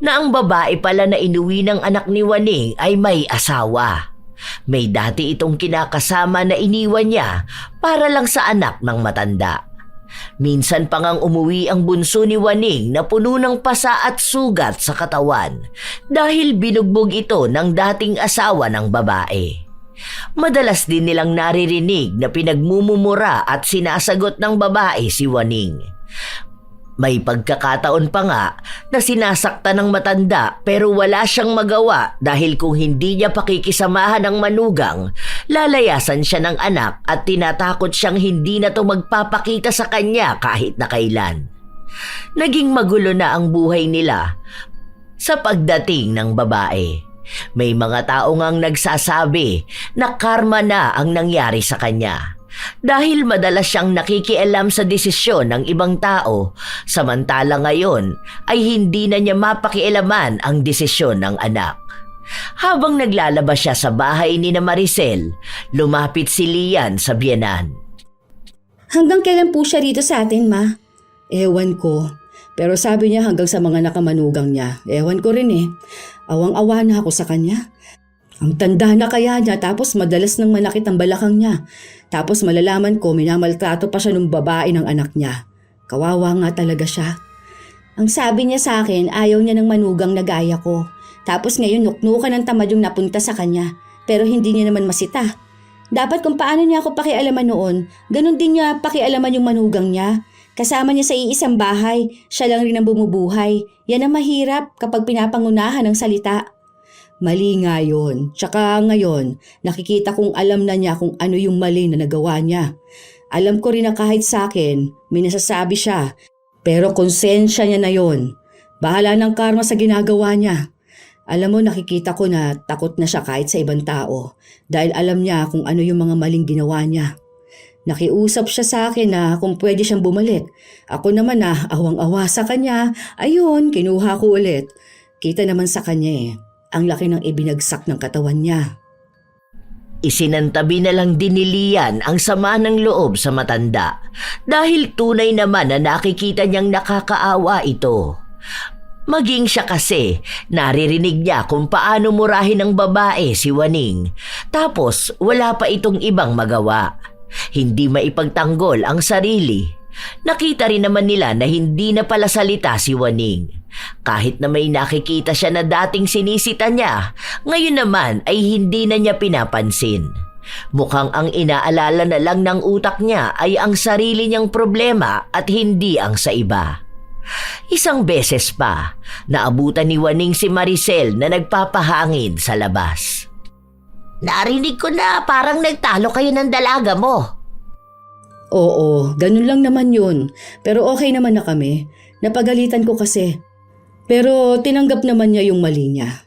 Na ang babae pala na inuwi ng anak ni Waning ay may asawa. May dati itong kinakasama na iniwan niya para lang sa anak ng matanda. Minsan pa ngang umuwi ang bunso ni Waning na puno ng pasa at sugat sa katawan dahil binugbog ito ng dating asawa ng babae. Madalas din nilang naririnig na pinagmumumura at sinasagot ng babae si Waning. May pagkakataon pa nga na sinasaktan ng matanda pero wala siyang magawa dahil kung hindi niya pakikisamahan ng manugang, lalayasan siya ng anak at tinatakot siyang hindi na to magpapakita sa kanya kahit na kailan. Naging magulo na ang buhay nila sa pagdating ng babae. May mga tao ngang nagsasabi na karma na ang nangyari sa kanya. Dahil madalas siyang nakikialam sa desisyon ng ibang tao, samantala ngayon ay hindi na niya mapakialaman ang desisyon ng anak. Habang naglalabas siya sa bahay ni na Maricel, lumapit si Lian sa biyenan. Hanggang kailan po siya rito sa atin, Ma? Ewan ko. Pero sabi niya hanggang sa mga nakamanugang niya. Ewan ko rin eh. Awang-awa na ako sa kanya. Ang tanda na kaya niya tapos madalas nang manakit ang balakang niya. Tapos malalaman ko minamaltrato pa siya ng babae ng anak niya. Kawawa nga talaga siya. Ang sabi niya sa akin ayaw niya ng manugang na gaya ko. Tapos ngayon nuknukan ng tamad yung napunta sa kanya. Pero hindi niya naman masita. Dapat kung paano niya ako pakialaman noon, ganun din niya pakialaman yung manugang niya. Kasama niya sa iisang bahay, siya lang rin ang bumubuhay. Yan ang mahirap kapag pinapangunahan ng salita. Mali nga yun. Tsaka ngayon, nakikita kong alam na niya kung ano yung mali na nagawa niya. Alam ko rin na kahit sa akin, may nasasabi siya. Pero konsensya niya na yun. Bahala ng karma sa ginagawa niya. Alam mo, nakikita ko na takot na siya kahit sa ibang tao. Dahil alam niya kung ano yung mga maling ginawa niya. Nakiusap siya sa akin na kung pwede siyang bumalik. Ako naman na awang-awa sa kanya. Ayun, kinuha ko ulit. Kita naman sa kanya eh. Ang laki ng ibinagsak ng katawan niya. Isinantabi na lang din ni Lian ang sama ng loob sa matanda dahil tunay naman na nakikita niyang nakakaawa ito. Maging siya kasi, naririnig niya kung paano murahin ng babae si Waning. Tapos wala pa itong ibang magawa. Hindi maipagtanggol ang sarili. Nakita rin naman nila na hindi na pala salita si Waning. Kahit na may nakikita siya na dating sinisita niya, ngayon naman ay hindi na niya pinapansin. Mukhang ang inaalala na lang ng utak niya ay ang sarili niyang problema at hindi ang sa iba. Isang beses pa, naabutan ni Waning si Maricel na nagpapahangin sa labas. Narinig ko na parang nagtalo kayo ng dalaga mo. Oo, ganun lang naman yun. Pero okay naman na kami. Napagalitan ko kasi. Pero tinanggap naman niya yung mali niya.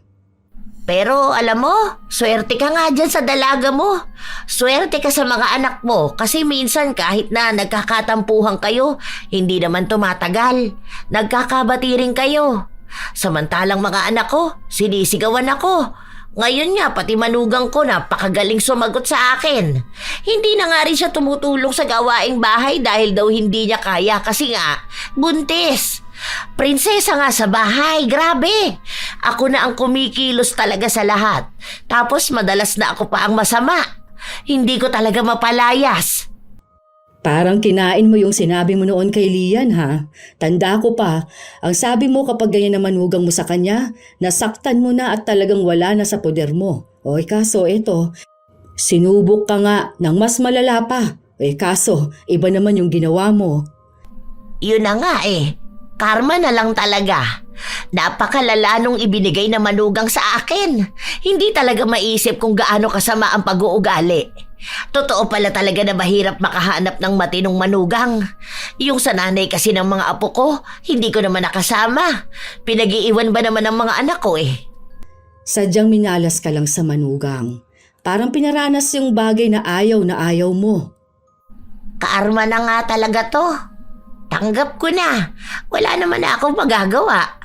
Pero alam mo, swerte ka nga dyan sa dalaga mo. Swerte ka sa mga anak mo kasi minsan kahit na nagkakatampuhan kayo, hindi naman tumatagal. Nagkakabati rin kayo. Samantalang mga anak ko, sinisigawan ako. Ngayon nga, pati manugang ko napakagaling sumagot sa akin. Hindi na nga rin siya tumutulong sa gawaing bahay dahil daw hindi niya kaya kasi nga, buntis. Prinsesa nga sa bahay, grabe. Ako na ang kumikilos talaga sa lahat. Tapos madalas na ako pa ang masama. Hindi ko talaga mapalayas. Parang kinain mo yung sinabi mo noon kay Lian ha. Tanda ko pa, ang sabi mo kapag ganyan na manugang mo sa kanya, nasaktan mo na at talagang wala na sa poder mo. Oy kaso eto, sinubok ka nga ng mas malala pa. Kaso, iba naman yung ginawa mo. Yun na nga eh. Karma na lang talaga. Napakalala nung ibinigay na manugang sa akin. Hindi talaga maisip kung gaano kasama ang pag-uugali. Totoo pala talaga na mahirap makahanap ng matinong manugang. Yung sa nanay kasi ng mga apo ko, hindi ko naman nakasama. Pinag-iiwan ba naman ng mga anak ko eh? Sadyang minalas ka lang sa manugang. Parang pinaranas yung bagay na ayaw mo. Karma na nga talaga to. Tanggap ko na. Wala naman na akong magagawa.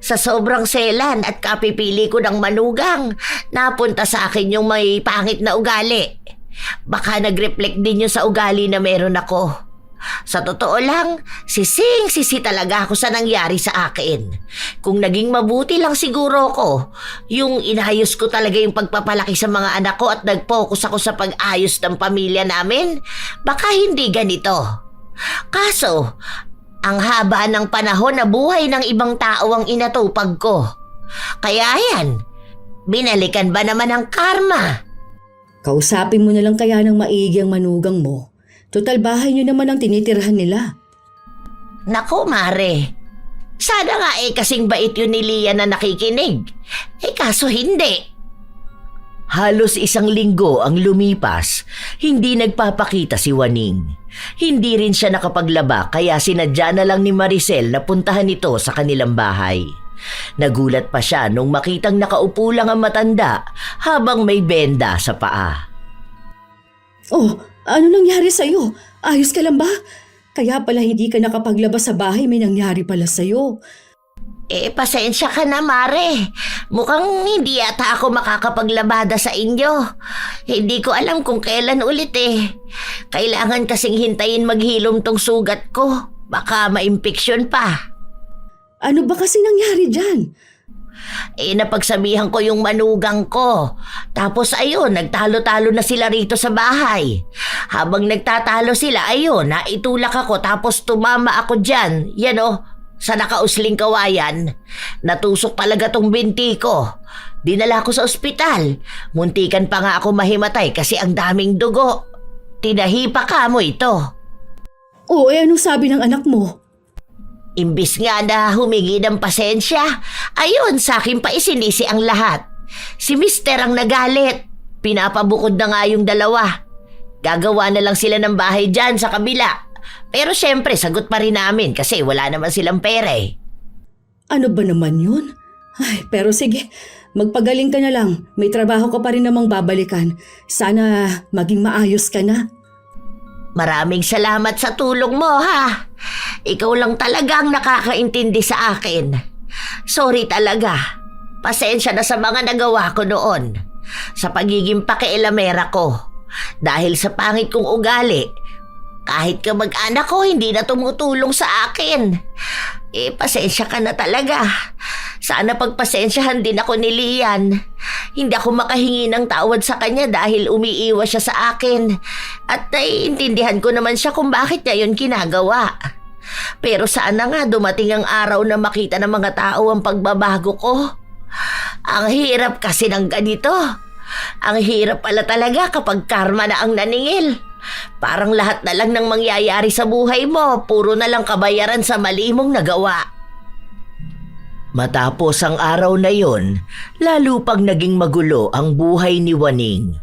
Sa sobrang selan at kapipili ko ng manugang, napunta sa akin yung may pangit na ugali. Baka nag-reflect din yun sa ugali na meron ako. Sa totoo lang, sising-sisi talaga ako sa nangyari sa akin. Kung naging mabuti lang siguro ko, yung inayos ko talaga yung pagpapalaki sa mga anak ko at nag-focus ako sa pag-ayos ng pamilya namin, baka hindi ganito. Kaso, ang haba ng panahon na buhay ng ibang tao ang inatupag ko. Kaya yan, binalikan ba naman ang karma? Kausapin mo na lang kaya ng maigi ang manugang mo. Total bahay niyo naman ang tinitirhan nila. Naku, Mare. Sana nga kasing bait yun ni Lian na nakikinig. Kaso hindi. Halos 1 linggo ang lumipas, hindi nagpapakita si Waning. Hindi rin siya nakapaglaba kaya sinadya na lang ni Maricel na puntahan ito sa kanilang bahay. Nagulat pa siya nung makitang nakaupo lang ang matanda habang may benda sa paa. Oh, ano nangyari sa'yo? Ayos ka lang ba? Kaya pala hindi ka nakapaglabas sa bahay, may nangyari pala sa'yo. Pasensya ka na, Mare. Mukhang hindi yata ako makakapaglabada sa inyo. Hindi ko alam kung kailan ulit eh. Kailangan kasing hintayin maghilom tong sugat ko. Baka ma-impeksyon pa. Ano ba kasi nangyari dyan? Napagsabihan ko yung manugang ko. Tapos ayun, nagtalo-talo na sila rito sa bahay. Habang nagtatalo sila, ayun, naitulak ako tapos tumama ako dyan. Yan o, sa nakausling kawayan. Natusok talaga tong binti ko. Dinala ko sa ospital. Muntikan pa nga ako mahimatay kasi ang daming dugo. Tinahipa ka mo ito. Oo, anong sabi ng anak mo? Imbis nga na humingi ng pasensya, ayun, sa akin pa isinisi ang lahat. Si Mister ang nagalit. Pinapabukod na nga yung dalawa. Gagawa na lang sila ng bahay dyan sa kabila. Pero syempre, sagot pa rin namin kasi wala naman silang pera eh. Ano ba naman yun? Ay, pero sige, magpagaling ka na lang. May trabaho ka pa rin namang babalikan. Sana maging maayos ka na. Maraming salamat sa tulong mo, ha? Ikaw lang talagang nakakaintindi sa akin. Sorry talaga. Pasensya na sa mga nagawa ko noon. Sa pagiging pakialamera ko. Dahil sa pangit kong ugali, kahit kamag-anak ko hindi na tumutulong sa akin. Pasensya ka na talaga. Sana pagpasensyahan din ako ni Lian. Hindi ako makahingi ng tawad sa kanya dahil umiiwas siya sa akin. At naiintindihan ko naman siya kung bakit niya yun ginagawa. Pero sana nga dumating ang araw na makita ng mga tao ang pagbabago ko. Ang hirap kasi ng ganito. Ang hirap pala talaga kapag karma na ang naningil. Parang lahat na lang ng mangyayari sa buhay mo, puro na lang kabayaran sa mali mong nagawa. Matapos ang araw na yon, lalo pang naging magulo ang buhay ni Waning.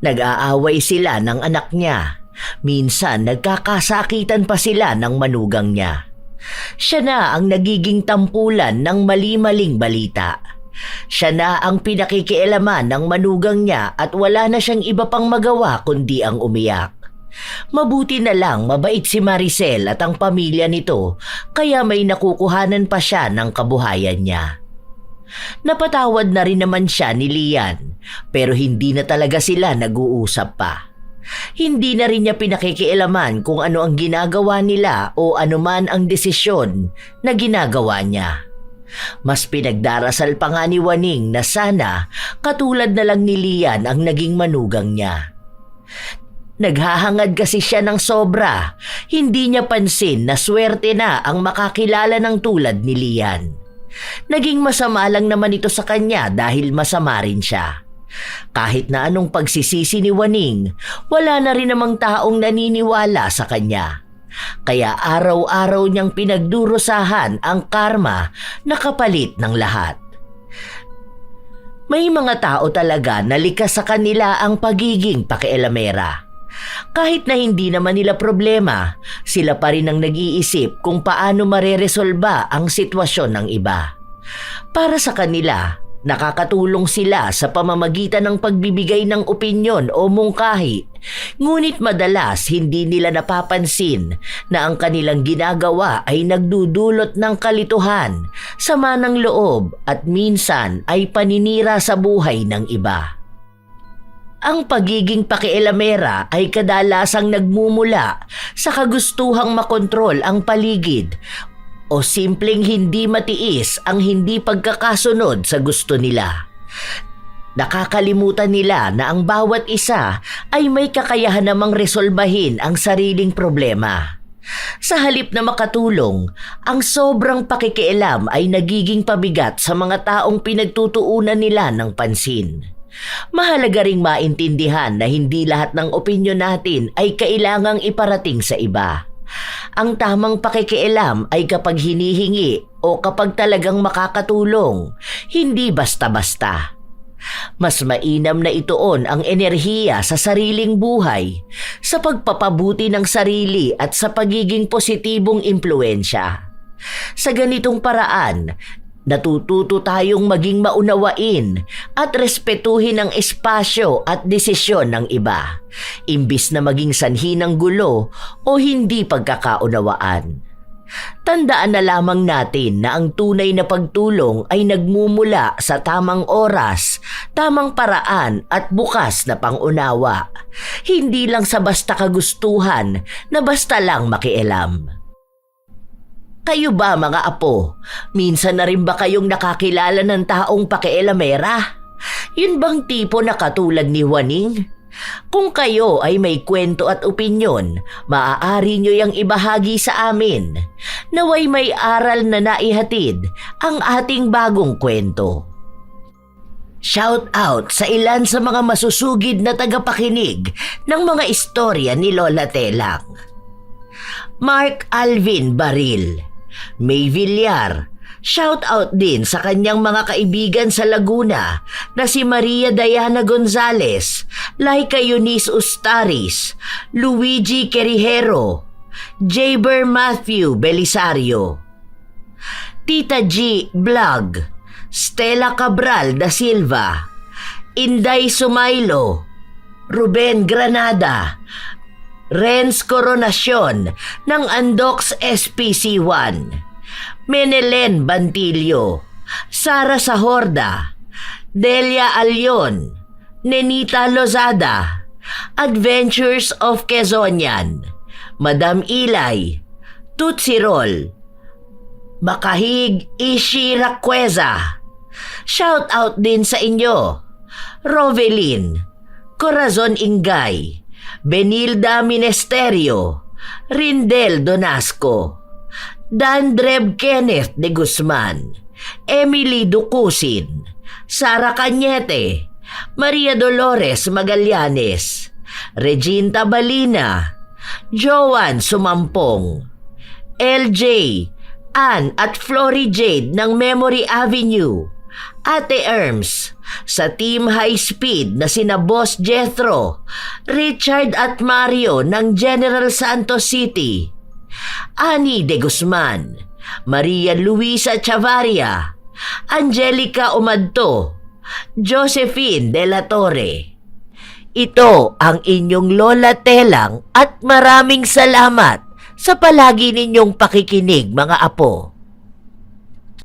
Nag-aaway sila ng anak niya. Minsan nagkakasakitan pa sila ng manugang niya. Siya na ang nagiging tampulan ng mali-maling balita. Siya na ang pinakikialaman ng manugang niya at wala na siyang iba pang magawa kundi ang umiyak. Mabuti na lang mabait si Maricel at ang pamilya nito kaya may nakukuhanan pa siya ng kabuhayan niya. Napatawad na rin naman siya ni Lian pero hindi na talaga sila nag-uusap pa. Hindi na rin niya pinakikialaman kung ano ang ginagawa nila o anuman ang desisyon na ginagawa niya. Mas pinagdarasal pa nga ni Waning na sana katulad na lang ni Lian ang naging manugang niya. Naghahangad kasi siya ng sobra. Hindi niya pansin na swerte na ang makakilala ng tulad ni Lian. Naging masama lang naman ito sa kanya dahil masama rin siya. Kahit na anong pagsisisi ni Waning, wala na rin namang taong naniniwala sa kanya. Kaya araw-araw niyang pinagdurusahan ang karma na kapalit ng lahat. May mga tao talaga na likas sa kanila ang pagiging pakialamera. Kahit na hindi naman nila problema, sila pa rin ang nag-iisip kung paano mareresolba ang sitwasyon ng iba. Para sa kanila, nakakatulong sila sa pamamagitan ng pagbibigay ng opinyon o mungkahi, ngunit madalas hindi nila napapansin na ang kanilang ginagawa ay nagdudulot ng kalituhan, sama ng loob at minsan ay paninira sa buhay ng iba. Ang pagiging pakialamera ay kadalasang nagmumula sa kagustuhang makontrol ang paligid o simpleng hindi matiis ang hindi pagkakasunod sa gusto nila. Nakakalimutan nila na ang bawat isa ay may kakayahan namang resolbahin ang sariling problema. Sa halip na makatulong, ang sobrang pakikialam ay nagiging pabigat sa mga taong pinagtutuunan nila ng pansin. Mahalaga ring maintindihan na hindi lahat ng opinyon natin ay kailangang iparating sa iba. Ang tamang pakikialam ay kapag hinihingi o kapag talagang makakatulong, hindi basta-basta. Mas mainam na ituon ang enerhiya sa sariling buhay, sa pagpapabuti ng sarili at sa pagiging positibong impluensya. Sa ganitong paraan, Natututo tayong maging maunawain at respetuhin ang espasyo at desisyon ng iba, imbis na maging sanhi ng gulo o hindi pagkakaunawaan. Tandaan na lamang natin na ang tunay na pagtulong ay nagmumula sa tamang oras, tamang paraan at bukas na pangunawa. Hindi lang sa basta kagustuhan na basta lang makialam. Kayo ba mga apo, minsan na rin ba kayong nakakilala ng taong pakialamera? Yun bang tipo na katulad ni Juaning? Kung kayo ay may kwento at opinyon, maaari nyo yang ibahagi sa amin. Naway may aral na naihatid ang ating bagong kwento. Shout out sa ilan sa mga masusugid na tagapakinig ng mga istorya ni Lola Telang. Mark Alvin Baril, May Villar. Shout out din sa kanyang mga kaibigan sa Laguna na si Maria Diana Gonzalez, Laika Eunice Ustaris, Luigi Querijero, Jaber Matthew Belisario, Tita G Vlog, Stella Cabral da Silva, Inday Sumailo, Ruben Granada, Renz Coronacion ng Andox SPC1, Menelen Bantillo, Sara Sahorda, Delia Alyon, Nenita Lozada, Adventures of Quezonian, Madam Ilay, Tutsirol, Makahig Ishi Raqueza. Shout out din sa inyo, Rovelin, Corazon Ingay, Benilda Minesterio, Rindel Donasco, Dandreb Kenneth de Guzman, Emily Ducusin, Sara Cañete, Maria Dolores Magallanes, Reginta Balina, Joan Sumampong, LJ, Ann at Flory Jade ng Memory Avenue, Ate Erms, sa Team High Speed na sina Boss Jethro, Richard at Mario ng General Santos City, Ani de Guzman, Maria Luisa Chavaria, Angelica Umadto, Josephine de la Torre. Ito ang inyong Lola Telang at maraming salamat sa palagi ninyong pakikinig mga apo.